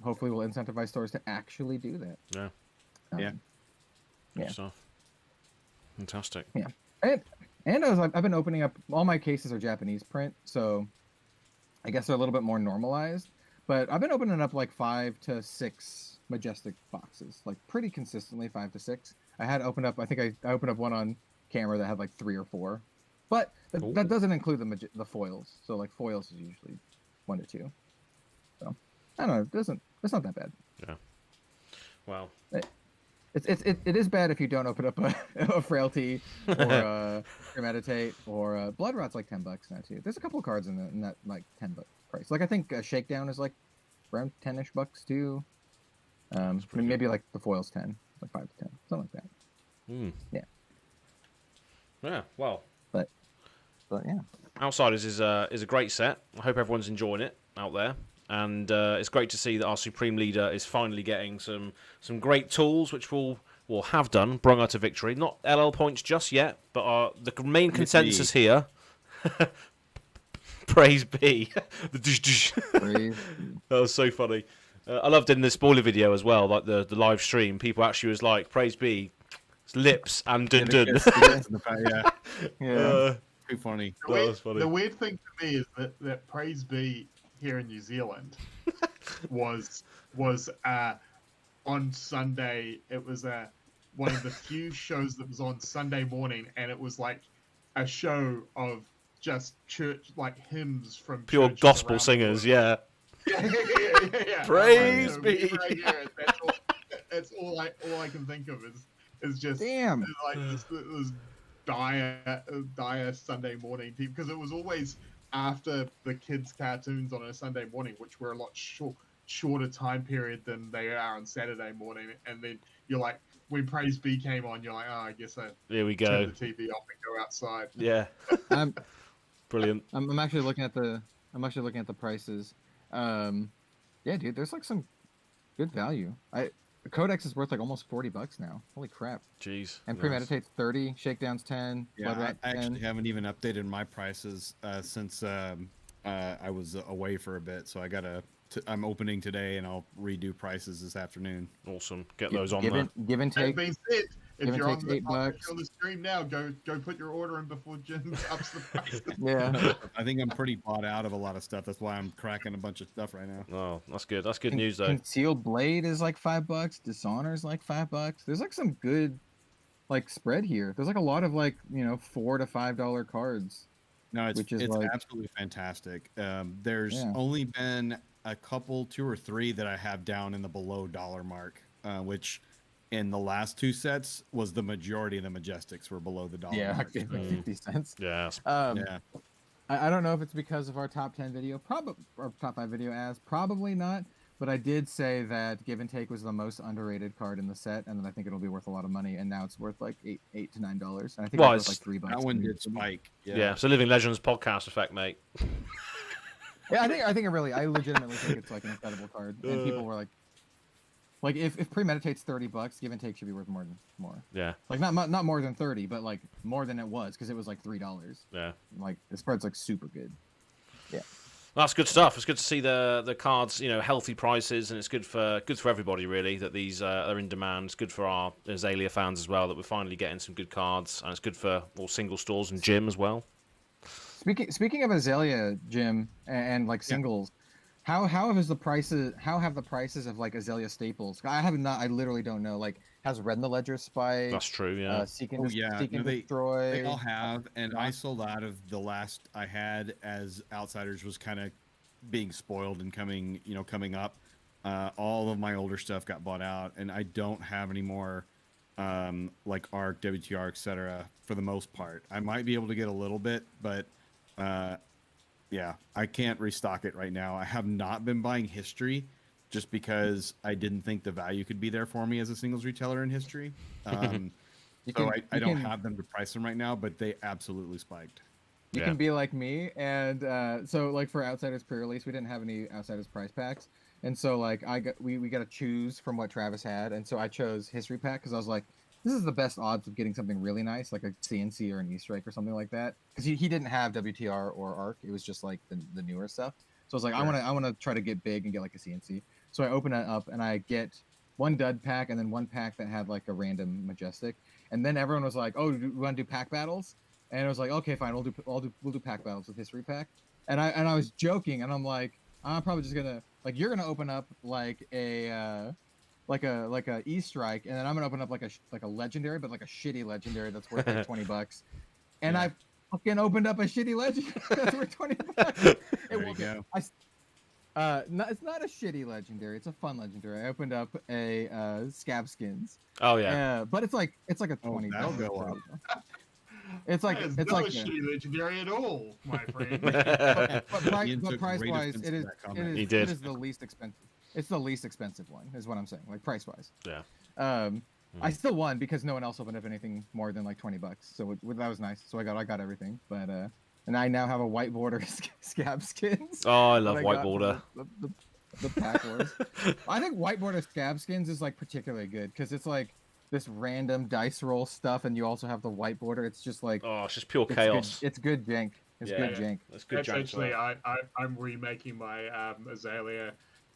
hopefully will incentivize stores to actually do that. Yeah. Yeah. Stuff. Fantastic. Yeah. And I've been opening up, all my cases are Japanese print, so I guess they're a little bit more normalized. But I've been opening up like 5 to 6 Majestic boxes, like pretty consistently, 5 to 6. I opened up one on camera that had like 3 or 4, but that doesn't include the foils. So like foils is usually 1 to 2. So I don't know. It's not that bad. Yeah. Wow. It is bad if you don't open up a Frailty or a Premeditate or Blood Rot's like $10 now too. There's a couple of cards in that like $10 price. Like I think Shakedown is like around $10-ish too. Maybe like the foil's 10, like 5 to 10, something like that. Yeah. Yeah. Well. But yeah. Outsiders is a great set. I hope everyone's enjoying it out there, and it's great to see that our Supreme Leader is finally getting some great tools, which will have brought her to victory. Not LL points just yet, but the main consensus here. Praise be. That was so funny. I loved in the spoiler video as well, like the live stream. People actually was like, "Praise be, lips and dun dun." Yeah. Too funny. That was funny. The weird thing to me is that Praise be here in New Zealand was on Sunday. It was one of the few shows that was on Sunday morning, and it was like a show of just church, like hymns from pure gospel singers. Yeah. Yeah. Praise be. Right here, that's all I can think of is It's just damn. It's like this dire Sunday morning team, because it was always after the kids' cartoons on a Sunday morning, which were a lot shorter time period than they are on Saturday morning. And then you're like, when Praise B came on, you're like, oh, I guess I There we go. turn the TV off and go outside. Yeah. Brilliant. I'm actually looking at the prices. Yeah, dude, there's like some good value. The Codex is worth like almost $40 now. Holy crap! Jeez. And Premeditate's 30, Shakedown's 10. Yeah, I actually haven't even updated my prices since I was away for a bit. So I'm opening today, and I'll redo prices this afternoon. Awesome. Get those on there. Give and take. That being said, if you're on $8. The stream now, go put your order in before Jim ups the price. Yeah. I think I'm pretty bought out of a lot of stuff. That's why I'm cracking a bunch of stuff right now. Oh, that's good. That's good news, though. Concealed Blade is like $5. Dishonor's like $5. There's like some good like spread here. There's like a lot of like, $4 to $5 cards. No, it's absolutely fantastic. There's only been a couple, 2 or 3 that I have down in the below dollar mark, which in the last 2 sets was the majority of the Majestics were below the dollar. Yeah, mark. like 50 cents. Yeah. Yeah. I don't know if it's because of our top 10 video, or top 5 video probably not. But I did say that Give and Take was the most underrated card in the set, and then I think it'll be worth a lot of money. And now it's worth like $8 to $9. And I think it's worth like $3. That one did spike. Yeah. So Living Legends podcast effect, mate. Yeah, I legitimately think it's like an incredible card. And people were like if Premeditate's $30, Give and Take should be worth more. Yeah. Like not more than 30, but like more than it was, because it was like $3. Yeah. Like the spread's like super good. Yeah. That's good stuff. It's good to see the cards, healthy prices, and it's good for everybody really that these are in demand. It's good for our Azalea fans as well that we're finally getting some good cards, and it's good for all single stores and Jim as well. Speaking of Azalea, Jim, and like singles, how have the prices of like Azalea staples? I literally don't know. Like, has Red in the Ledger spiked? That's true. Yeah. Seek and Destroy. They all have, and I sold out of the last I had as Outsiders was kind of being spoiled and coming up. All of my older stuff got bought out, and I don't have any more like ARC, WTR, etc. for the most part. I might be able to get a little bit, but yeah, I can't restock it right now. I have not been buying History just because I didn't think the value could be there for me as a singles retailer in History. So I don't have them to price them right now, but they absolutely spiked. You can be like me, and so like for Outsiders pre-release, we didn't have any Outsiders prize packs, and so like we got to choose from what Travis had, and so I chose History pack because I was like, this is the best odds of getting something really nice, like a CNC or an E-Strike or something like that. Because he didn't have WTR or ARC. It was just like the newer stuff. So I was like, sure. I want to try to get big and get like a CNC. So I open it up and I get one dud pack and then one pack that had like a random Majestic. And then everyone was like, oh, do we want to do pack battles? And I was like, okay, fine, we'll do pack battles with History pack. And I was joking, and I'm like, I'm probably just gonna you're gonna open up like a E-Strike, and then I'm gonna open up like a legendary, but like a shitty legendary that's worth like $20. And I fucking opened up a shitty legendary that's worth $20. There you go. It's not a shitty legendary. It's a fun legendary. I opened up a Scab Skins. Oh yeah. But it's like a $20. That'll go up. It's like a shitty legendary at all, my friend. but price wise, it is the least expensive. It's the least expensive one, is what I'm saying. Like price wise. Yeah. I still won because no one else opened up anything more than like $20. So that was nice. So I got everything. But and I now have a white border Scab Skins. Oh, I love white border. The pack wars. I think white border Scab Skins is like particularly good because it's like this random dice roll stuff, and you also have the white border. It's just like it's just pure chaos. It's good jank. It's good jank. That's good jank. Actually, I'm remaking my Azalea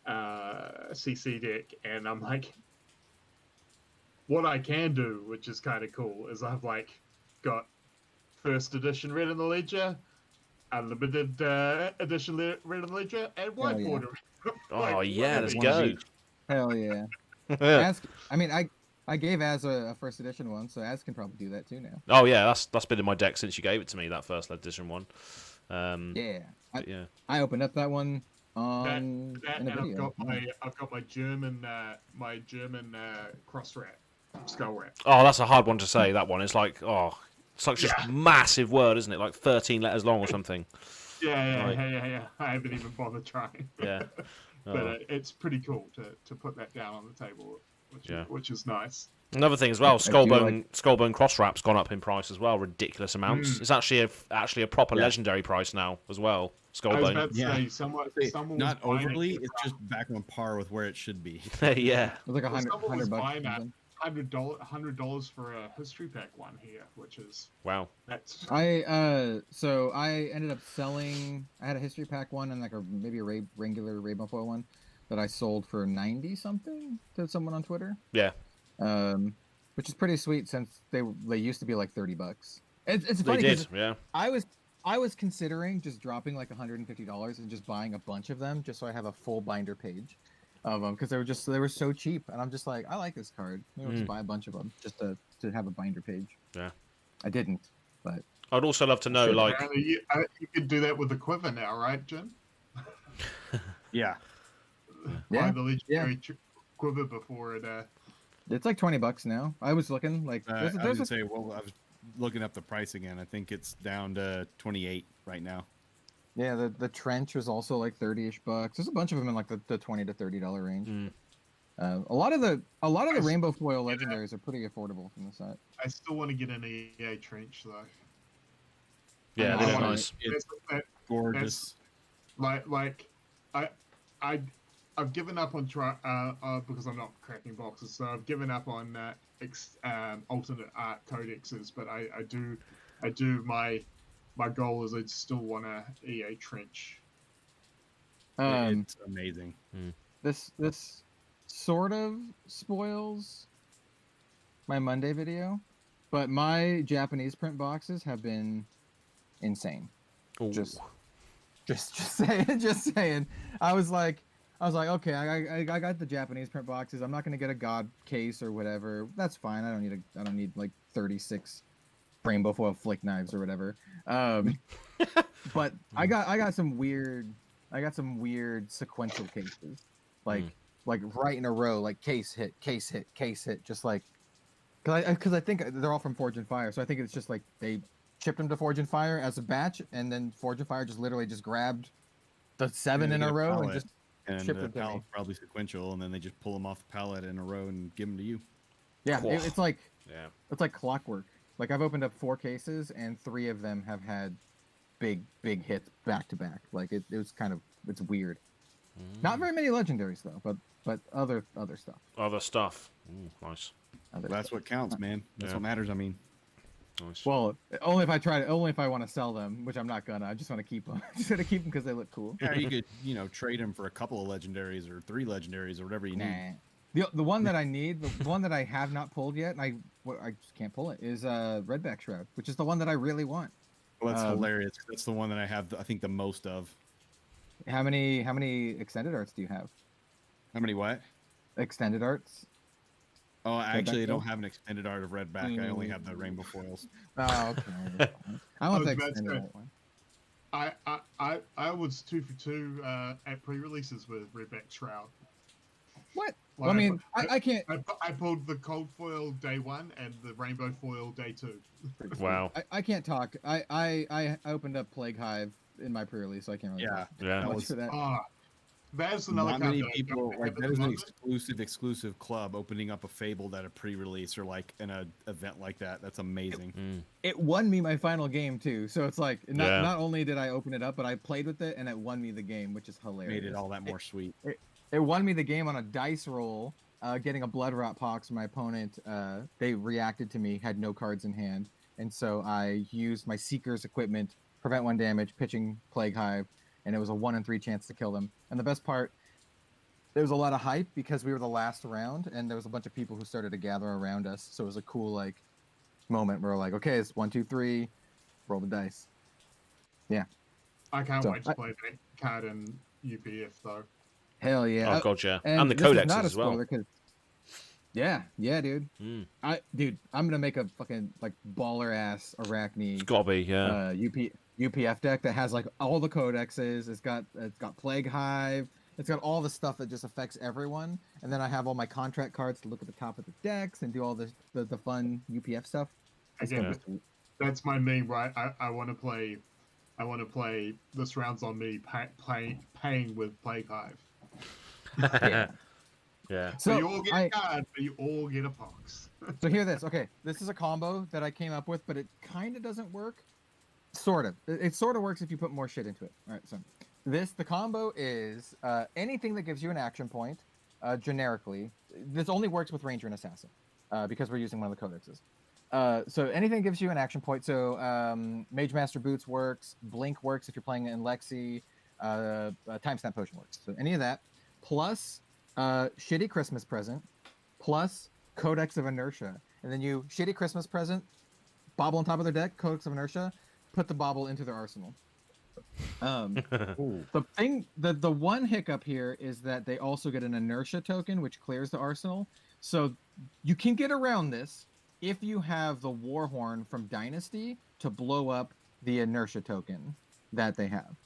CC deck, and I'm like, what I can do, which is kind of cool, is I've like got first edition Red in the Ledger, unlimited edition Red in the Ledger, and white border. Oh yeah, let's go. Hell yeah. I gave Az a first edition one, so Az can probably do that too now. Oh yeah, that's been in my deck since you gave it to me, that first edition one. I opened up that one on and I've got my German cross rat. Skull-wrapped. Oh, that's a hard one to say. That one. It's like it's like just massive word, isn't it? Like 13 letters long or something. Yeah. I haven't even bothered trying. Yeah. But it's pretty cool to put that down on the table, which is nice. Another thing as well, Skullbone cross wrap's gone up in price as well, ridiculous amounts. It's actually a proper legendary price now as well. Skullbone. I was about to say, someone not overly, it's just back on par with where it should be. Yeah, it was like $100 bucks. $100 for a history pack one here, which is wow. That's I ended up selling. I had a history pack one and like maybe a regular rainbow foil one that I sold for 90 something to someone on Twitter. Yeah. Which is pretty sweet since they used to be like $30. It's funny. They did, yeah. I was considering just dropping like $150 and just buying a bunch of them just so I have a full binder page of them because they were so cheap and I'm just like, I like this card. Just buy a bunch of them just to have a binder page. Yeah. I didn't, but I'd also love to know you can do that with the quiver now, right, Jim? Yeah. Buy the legendary quiver before it. It's like $20 now. I was looking like. I was looking up the price again. I think it's down to 28 right now. Yeah, the trench was also like 30-ish bucks. There's a bunch of them in like the $20 to $30 range. A lot of the rainbow foil legendaries are pretty affordable from the set. I still want to get an EA trench though. Yeah, they're nice. It's gorgeous. I've given up on because I'm not cracking boxes, so I've given up on alternate art codexes. But I do my goal is I still want a EA trench. It's amazing. This sort of spoils my Monday video, but my Japanese print boxes have been insane. Ooh. Just saying. I was like, okay, I got the Japanese print boxes. I'm not gonna get a god case or whatever. That's fine. I don't need like 36 rainbow foil flick knives or whatever. But I got some weird sequential cases, like right in a row, like case hit, just like because I think they're all from Forge and Fire, so I think it's just like they shipped them to Forge and Fire as a batch, and then Forge and Fire just literally just grabbed the 7 in a row and just shipped them to me. Probably sequential, and then they just pull them off the pallet in a row and give them to you. Yeah, it's like clockwork. Like I've opened up 4 cases, and 3 of them have had big hits back to back. Like it's weird. Not very many legendaries though, but other stuff. Other stuff. Ooh, nice. That's what counts, man. That's what matters. I mean. Nice. Well, only if I want to sell them, which I'm not gonna. I just want to keep them. I just want to keep them because they look cool. Yeah, you could, trade them for a couple of legendaries or 3 legendaries or whatever you need. The one that I need, the one that I have not pulled yet, and I just can't pull it, is Redback Shroud, which is the one that I really want. Well, that's hilarious. That's the one that I have, I think, the most of. How many extended arts do you have? How many what? Extended arts. Oh, actually, I don't have an extended art of Redback. I only have the rainbow foils. Oh, okay. I want the extended art one. I was 2 for 2 at pre-releases with Redback Shroud. What? Well, I mean, I can't. I pulled the cold foil day 1 and the rainbow foil day 2. Wow. I can't talk. I opened up Plague Hive in my pre-release, so I can't really talk. Yeah. Much for that. That's another. Not many people that is an exclusive club opening up a Fable at a pre-release or like in an event like that. That's amazing. It won me my final game too, so it's like not only did I open it up, but I played with it and it won me the game, which is hilarious. Made it all that more sweet. It won me the game on a dice roll, getting a Blood Rot Pox from my opponent. They reacted to me, had no cards in hand, and so I used my Seeker's equipment, prevent 1 damage, pitching Plague Hive, and it was a 1 in 3 chance to kill them. And the best part, there was a lot of hype because we were the last round, and there was a bunch of people who started to gather around us. So it was a cool moment where we're like, okay, it's 1, 2, 3, roll the dice. Yeah. I can't wait to play that card in UPF though. Hell yeah! Oh god, yeah, and the codexes as well. Yeah, dude. I'm gonna make a fucking baller ass Arachne. It's gotta be, yeah. UPF deck that has all the codexes. It's got Plague Hive. it's got all the stuff that just affects everyone, and then I have all my contract cards to look at the top of the decks and do all the fun UPF stuff. Again, that's my main right. I want to play. I want to play This Round's on Me, paying with Plague Hive. Yeah. Yeah. So you all get a card, but you all get a pox. So hear this. Okay, this is a combo that I came up with, but it kind of doesn't work. Sort of. It sort of works if you put more shit into it. All right, so the combo is anything that gives you an action point, generically. This only works with Ranger and Assassin, because we're using one of the codexes. So anything gives you an action point. So Mage Master Boots works, Blink works if you're playing it in Lexi, Timestamp Potion works. So any of that, plus Shitty Christmas Present, plus Codex of Inertia. And then you Shitty Christmas Present, bobble on top of their deck, Codex of Inertia, put the bobble into their arsenal. The one hiccup here is that they also get an Inertia token, which clears the arsenal. So you can get around this if you have the Warhorn from Dynasty to blow up the Inertia token that they have.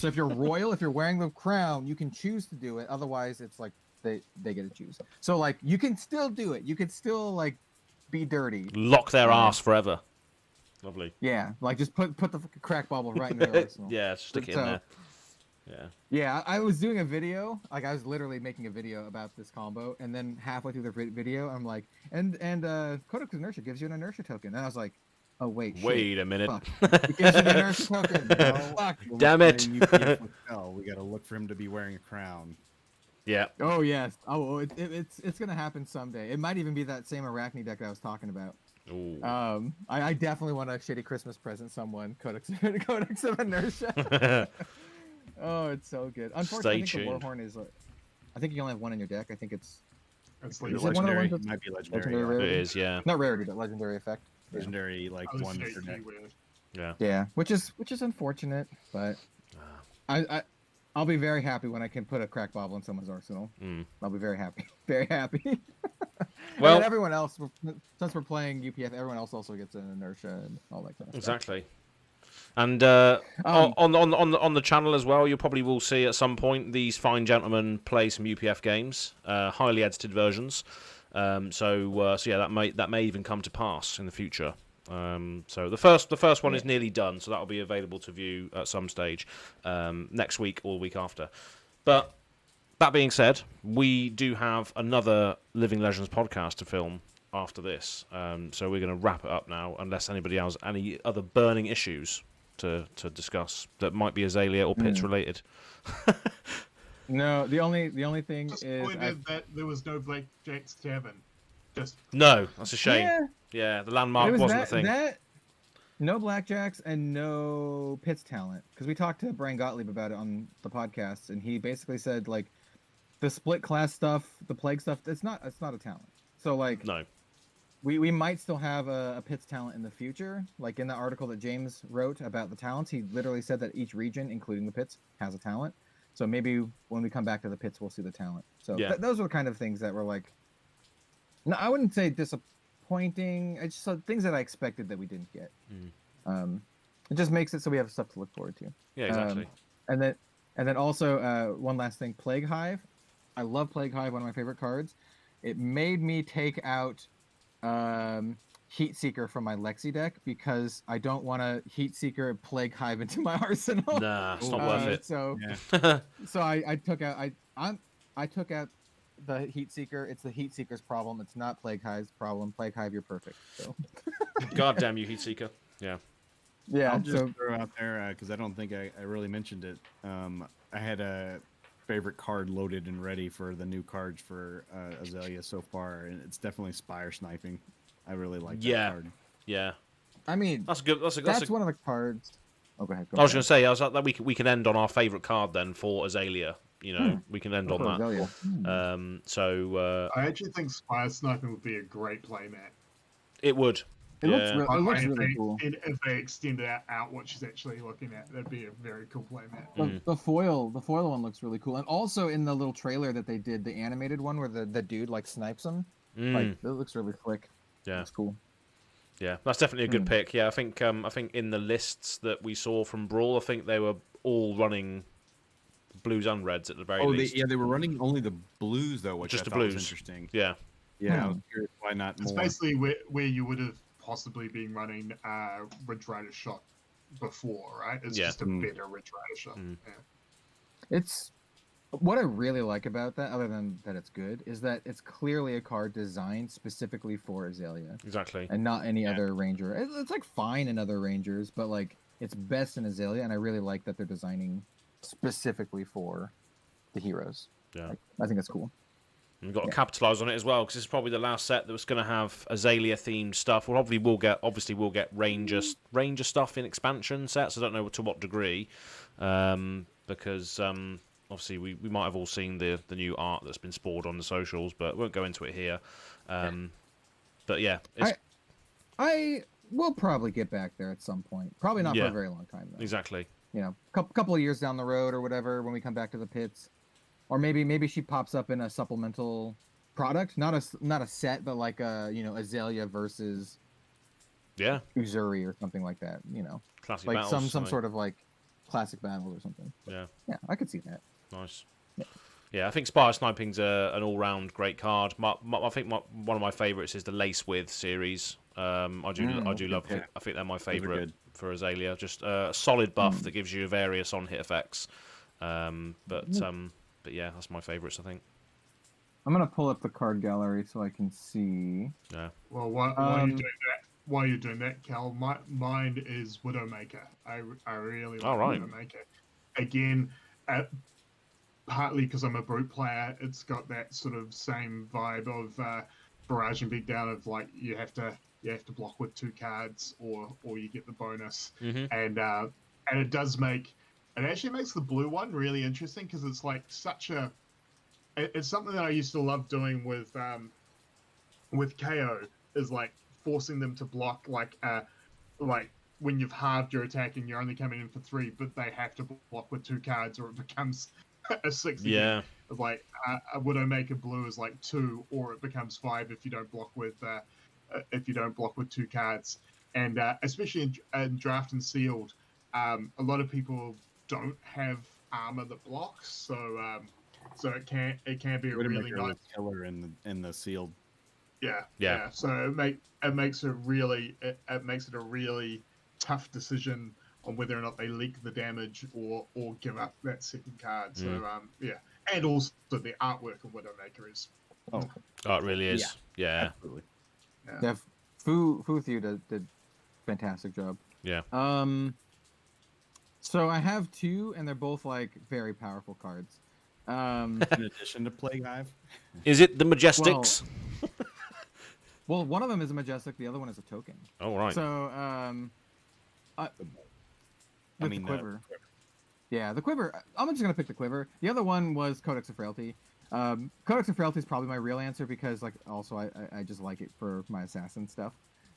So if you're royal, if you're wearing the crown, you can choose to do it. Otherwise, it's like they get to choose. So like you can still do it. You could still like be dirty. Lock their ass forever. Lovely. Yeah, like just put the crack bobble right in their arsenal. Yeah, stick it in there. Yeah. Yeah, I was doing a video, like I was literally making a video about this combo, and then halfway through the video, I'm like, and Codex of Inertia gives you an Inertia token, and I was like, oh wait, a minute. It gives you the Inertia token. Fuck. Damn it! We got to look for him to be wearing a crown. Yeah. Oh yes. Oh, it's gonna happen someday. It might even be that same Arachne deck that I was talking about. Ooh. I definitely want a Shitty Christmas Present. Someone Codex of Inertia. Oh, it's so good. Unfortunately, I think the Warhorn is. I think you only have one in your deck. I think it's. Legendary. It might be legendary. It is, yeah. Not rarity, but legendary effect. Legendary, like one per deck. Yeah. Yeah, which is unfortunate, but I'll be very happy when I can put a crack bobble in someone's arsenal. I'll be very happy, very happy. Well, and everyone else, since we're playing UPF, everyone else also gets an Inertia and all that kind of stuff. Exactly. And on the channel as well, you probably will see at some point these fine gentlemen play some UPF games, highly edited versions. So yeah, that may even come to pass in the future. So the first one is nearly done, so that will be available to view at some stage next week or the week after. But that being said, we do have another Living Legends podcast to film after this. So we're going to wrap it up now, unless anybody has any other burning issues to discuss that might be Azalea or Pits related. No, the only thing is that there was no Blackjack's Tavern. No, that's a shame. Yeah, the landmark wasn't a thing. No Blackjacks and no Pits talent, because we talked to Brian Gottlieb about it on the podcast, and he basically said like the split class stuff, the plague stuff, it's not a talent. So like no. We might still have a Pits talent in the future. Like in the article that James wrote about the talents, he literally said that each region, including the Pits, has a talent. So maybe when we come back to the Pits, we'll see the talent. So those were kind of things that were like, no, I wouldn't say disappointing. It's just things that I expected that we didn't get. It just makes it so we have stuff to look forward to. Yeah, exactly. And then also one last thing, Plague Hive. I love Plague Hive, one of my favorite cards. It made me take out Heat Seeker from my Lexi deck because I don't want to Heat Seeker Plague Hive into my arsenal. Nah, it's not worth it. So, so I took out I took out the Heat Seeker. It's the Heat Seeker's problem. It's not Plague Hive's problem. Plague Hive, you're perfect. So. God damn you, Heat Seeker. Yeah. Yeah. I'll just throw out there because I don't think I really mentioned it. I had a favorite card loaded and ready for the new cards for Azalea so far, and it's definitely Spire Sniping. I really like that card. Yeah. I mean, that's good. That's one of the cards. Oh, go ahead. I was going to say, that we can end on our favorite card then for Azalea. You know, we can end on that. So I actually think Spire Sniping would be a great playmat. It would. It looks really cool. If they extended out what she's actually looking at, that'd be a very cool playmat. The foil one looks really cool, and also in the little trailer that they did, the animated one where the dude like snipes him, like it looks really slick. Yeah, it's cool. Yeah, that's definitely a good pick. Yeah, I think in the lists that we saw from Brawl, I think they were all running blues and reds at the very least. They were running only the blues though, which just I the thought blues. was interesting. Yeah. I was curious why not more. It's basically where you would have possibly been running Ridge Rider Shot before, right? It's just a better Ridge Rider Shot. Yeah. It's what I really like about that, other than that it's good, is that it's clearly a card designed specifically for Azalea. Exactly. And not any other ranger. It's like fine in other rangers, but like it's best in Azalea, and I really like that they're designing specifically for the heroes. Yeah. Like, I think that's cool. We've got to capitalize on it as well, because this is probably the last set that was going to have Azalea themed stuff. We'll obviously get ranger stuff in expansion sets. I don't know to what degree, because obviously we might have all seen the new art that's been spawned on the socials, but we won't go into it here. But yeah, I will probably get back there at some point. Probably not for a very long time though. Exactly. You know, couple of years down the road or whatever, when we come back to the pits. Or maybe she pops up in a supplemental product, not a set, but like Azalea versus Uzuri or something like that. You know, classic like battles, some sort of like classic battle or something. Yeah, I could see that. Nice. Yeah, I think Spire Sniping's an all-round great card. I think one of my favourites is the Lace With series. I do love. I think they're my favourite for Azalea. Just a solid buff that gives you various on-hit effects. But yeah, that's my favourites, I think. I'm gonna pull up the card gallery so I can see. Yeah. Well, while you're doing that, Cal, mine is Widowmaker. I really like Widowmaker. Again, partly because I'm a brute player, it's got that sort of same vibe of barrage and beatdown of like you have to block with 2 cards or you get the bonus, and it does make. It actually makes the blue one really interesting because it's like it's something that I used to love doing with KO is like forcing them to block like when you've halved your attack and you're only coming in for 3, but they have to block with 2 cards or it becomes a 6. Yeah. It's like a Widowmaker blue is like 2 or it becomes 5 if you don't block with 2 cards, and especially in draft and sealed, a lot of people don't have armor that blocks, so it can be a really nice killer in the sealed. Yeah. So it makes it a really tough decision on whether or not they leak the damage or give up that second card. So and also the artwork of Widowmaker is. Oh, it really is. Yeah. Absolutely. Yeah. Fu Thiu did fantastic job. Yeah. So I have 2, and they're both like very powerful cards. In addition to Plague Hive, is it the Majestics? Well, one of them is a Majestic, the other one is a token. Oh right. So the Quiver. Yeah, the Quiver. I'm just gonna pick the Quiver. The other one was Codex of Frailty. Codex of Frailty is probably my real answer because like also I just like it for my assassin stuff.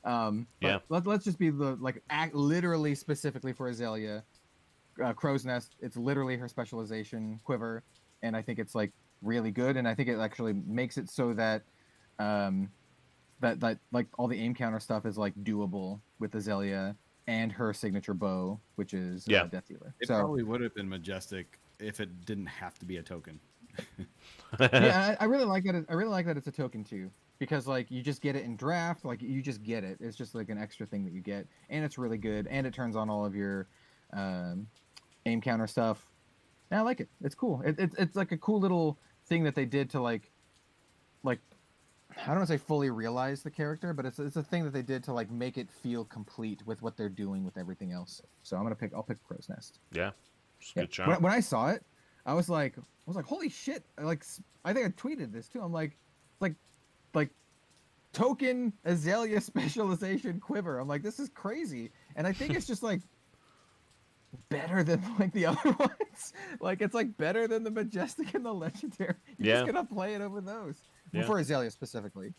Let's just be literally specifically for Azalea. Crow's Nest, it's literally her specialization, Quiver, and I think it's like really good, and I think it actually makes it so that that like all the aim counter stuff is like doable with Azalea and her signature bow, which is Death Dealer. It probably would have been Majestic if it didn't have to be a token. I really like that. I really like that it's a token too, because like you just get it in draft, like you just get it. It's just like an extra thing that you get, and it's really good, and it turns on all of your aim counter stuff. Yeah, I like it. It's cool. It's like a cool little thing that they did to like I don't want to say fully realize the character, but it's a thing that they did to like make it feel complete with what they're doing with everything else. So I'll pick Crow's Nest. Yeah, good job. When I saw it, I was like, holy shit! Like, I think I tweeted this too. I'm like token Azalea specialization Quiver. I'm like, this is crazy, and I think it's just like better than like the other ones. Like, it's like better than the Majestic and the Legendary. You're just gonna play it over those. For Azalea specifically.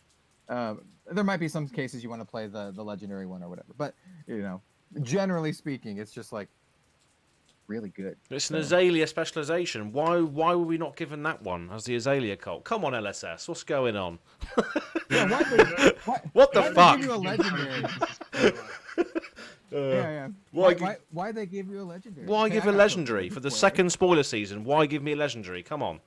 There might be some cases you want to play the Legendary one or whatever, but you know, generally speaking, it's just like really good. It's an Azalea specialization. Why were we not given that one as the Azalea cult? Come on, LSS, what's going on? Yeah, what the fuck? Give you a Legendary? Yeah. Why they give you a legendary? Why give a legendary for the second spoiler season? Why give me a legendary? Come on.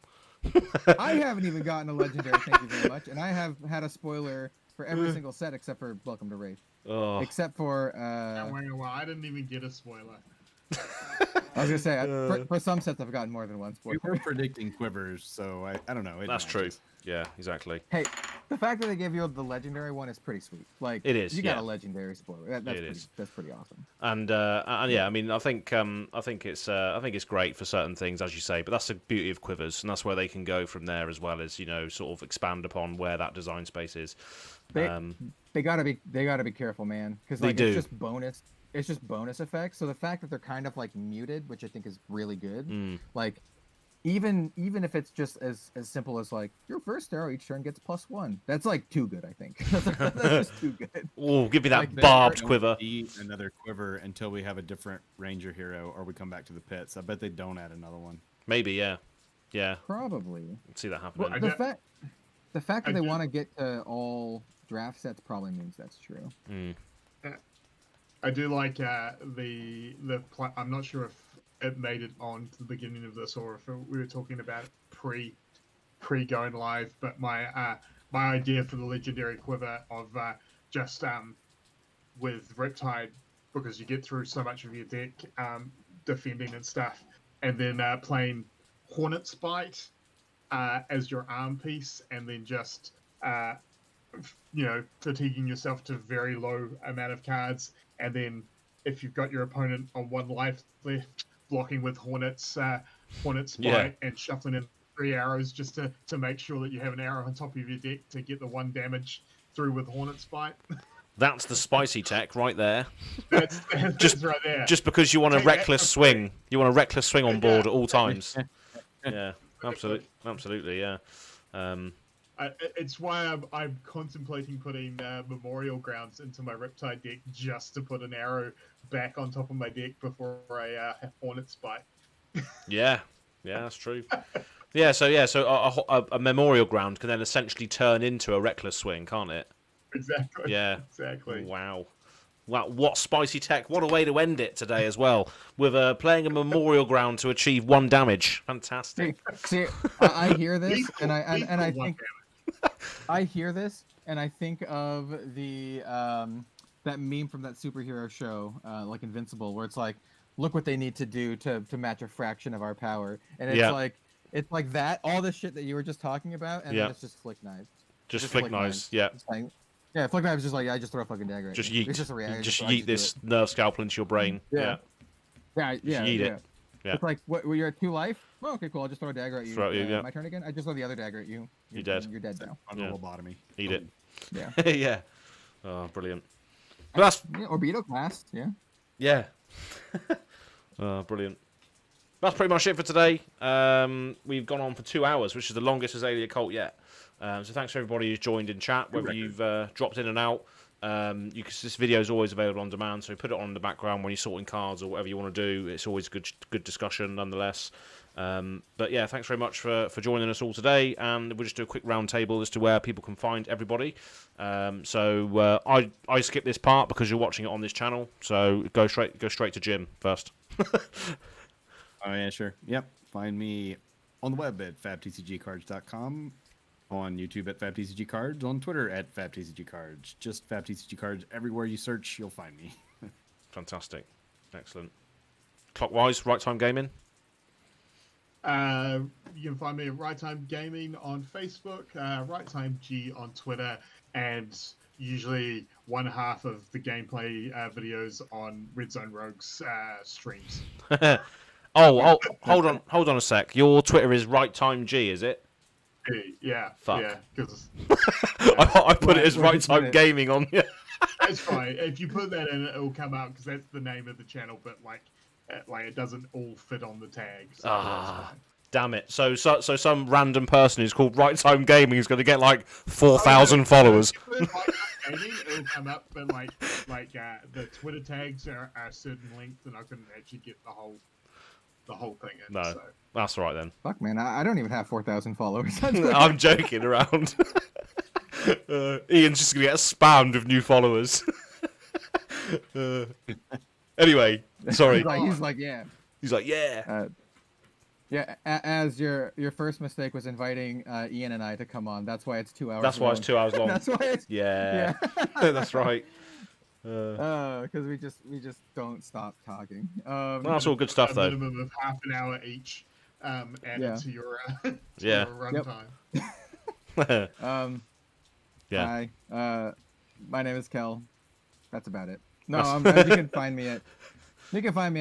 I haven't even gotten a legendary, thank you very much, and I have had a spoiler for every single set except for Welcome to Wraith. Oh. Except for well, I didn't even get a spoiler. I was gonna say for some sets I've gotten more than one spoiler. We were predicting quivers, so I don't know. That's true. Yeah, exactly. Hey, the fact that they gave you the legendary one is pretty sweet. Like it is. You got a legendary spoiler. That's pretty awesome. And yeah, I mean, I think it's great for certain things, as you say. But that's the beauty of quivers, and that's where they can go from there, as well as sort of expand upon where that design space is. They gotta be careful, man, because it's just bonus. It's just bonus effects. So the fact that they're kind of like muted, which I think is really good. Like even if it's just as simple as like your first arrow each turn gets +1. That's like too good, I think. That's just too good. Oh, give me that barbed quiver. Another quiver until we have a different ranger hero, or we come back to the pits. I bet they don't add another one. Maybe, yeah. Probably. See that happening. Well, the fact that they want to get to all draft sets probably means that's true. I do like I'm not sure if it made it on to the beginning of this or if we were talking about it pre going live, but my idea for the legendary quiver of just with Riptide, because you get through so much of your deck defending and stuff, and then playing Hornet's Bite as your arm piece, and then just fatiguing yourself to very low amount of cards, and then if you've got your opponent on 1 life left, blocking with Hornet's Bite and shuffling in 3 arrows just to make sure that you have an arrow on top of your deck to get the 1 damage through with Hornet's Bite. That's the spicy tech right there. That's right there. Just because you want a reckless swing. You want a reckless swing on board at all times. Yeah, absolutely, yeah. It's why I'm contemplating putting Memorial Grounds into my Riptide deck just to put an arrow back on top of my deck before I have Hornet's Bite. Yeah, that's true. So a Memorial Ground can then essentially turn into a reckless swing, can't it? Exactly. Yeah. Exactly. Wow, what spicy tech! What a way to end it today as well, with playing a Memorial Ground to achieve 1 damage. Fantastic. See, I hear this and I think. I hear this and I think of the that meme from that superhero show, like Invincible, where it's like, look what they need to do to match a fraction of our power, and it's like that, all the shit that you were just talking about, and then it's just flick knives. Just flick knives, yeah. Yeah, flick knives is just like, I just throw a fucking dagger at you. It's just a reaction. Just yeet this nerve scalpel into your brain. Yeah. Yeet it. Yeah. It's like, what? You're at 2 life? Well, okay, cool. I'll just throw a dagger at you. My turn again. I just throw the other dagger at you. You're dead. You're dead now. On lobotomy. Eat it. Yeah. Yeah. Oh, brilliant. But that's Orbital Blast. Yeah. Yeah. Oh, brilliant. That's pretty much it for today. We've gone on for 2 hours, which is the longest Azalea cult yet. So thanks for everybody who's joined in chat, whether you've dropped in and out. This video is always available on demand, so put it on in the background when you're sorting cards or whatever you want to do. It's always good discussion nonetheless. But yeah, thanks very much for joining us all today, and we'll just do a quick round table as to where people can find everybody. So I skip this part because you're watching it on this channel, so go straight to Jim first. Oh yeah, sure. Yep. Find me on the web at fabtcgcards.com, on YouTube at fabtcgcards, on Twitter at fabtcgcards. Just fabtcgcards. Everywhere you search, you'll find me. Fantastic. Excellent. Clockwise, Right Time Gaming. You can find me at Right Time Gaming on Facebook, Right Time G on Twitter, and usually one half of the gameplay videos on Red Zone Rogue's streams. Oh, hold on a sec. Your Twitter is Right Time G, is it? Yeah. Fuck. Yeah, because I put it as Right Time Gaming on here. That's fine. If you put that in, it'll come out because that's the name of the channel. But like it doesn't all fit on the tag. So damn it! So some random person who's called Right Time Gaming is going to get like 4,000 followers. If you put Right Time Gaming, it'll come up. But like the Twitter tags are a certain length, and I couldn't actually get the whole thing in. No, that's all right then. Fuck, man, I don't even have 4,000 followers. I'm joking around. Ian's just gonna get spammed with new followers. Anyway, sorry. He's like, yeah. He's like, yeah. Yeah, as your first mistake was inviting Ian and I to come on. That's why it's 2 hours. That's why it's 2 hours long. That's why it's yeah. That's right. Because we just don't stop talking. That's all good stuff, though. Minimum of half an hour each added to your your runtime. Hi, my name is Kel. That's about it. No, you can find me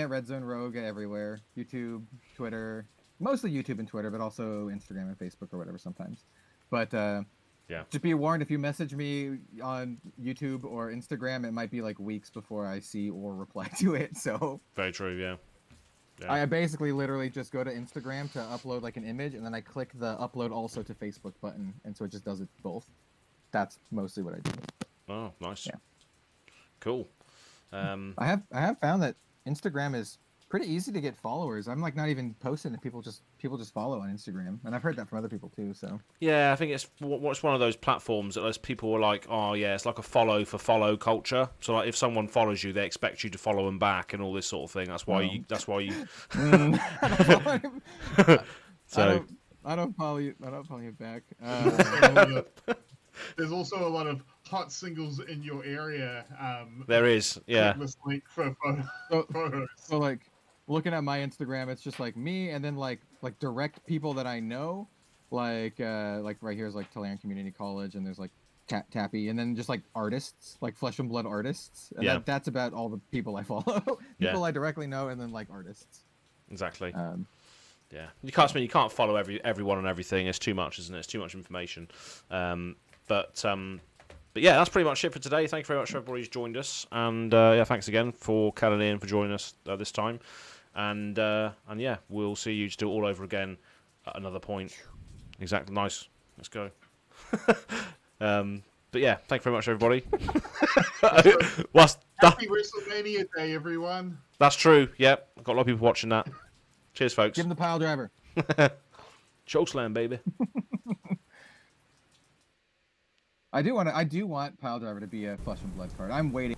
at Red Zone Rogue everywhere. YouTube, Twitter, mostly YouTube and Twitter, but also Instagram and Facebook or whatever sometimes. But just be warned, if you message me on YouTube or Instagram, it might be like weeks before I see or reply to it. So very true. Yeah. I basically literally just go to Instagram to upload like an image, and then I click the upload also to Facebook button, and so it just does it both. That's mostly what I do. Oh, nice. Yeah. Cool. I have found that Instagram is pretty easy to get followers. I'm like not even posting, and people just follow on Instagram, and I've heard that from other people too. So yeah, I think it's one of those platforms that those people are like, oh yeah, it's like a follow for follow culture. So like if someone follows you, they expect you to follow them back and all this sort of thing. That's why you. So I don't follow you. I don't follow you back. There's also a lot of hot singles in your area. There is, yeah. Link for photos. So like looking at my Instagram, it's just like me, and then like direct people that I know, like right here is like Tulare Community College, and there's like Tappy, and then just like artists, like flesh and blood artists. And that's about all the people I follow. People I directly know, and then like artists. Exactly. Yeah, you can't follow everyone and everything. It's too much, isn't it? It's too much information. But yeah, that's pretty much it for today. Thank you very much for everybody who's joined us, and thanks again for Kel and Iain for joining us this time, and yeah, we'll see you to do it all over again at another point. Exactly. Nice. Let's go. But yeah, thank you very much, everybody. Happy WrestleMania Day, everyone. That's true. Yep, I've got a lot of people watching that. Cheers, folks. Give him the pile driver. Chokeslam, baby. I do want pile driver to be a flesh and blood card. I'm waiting.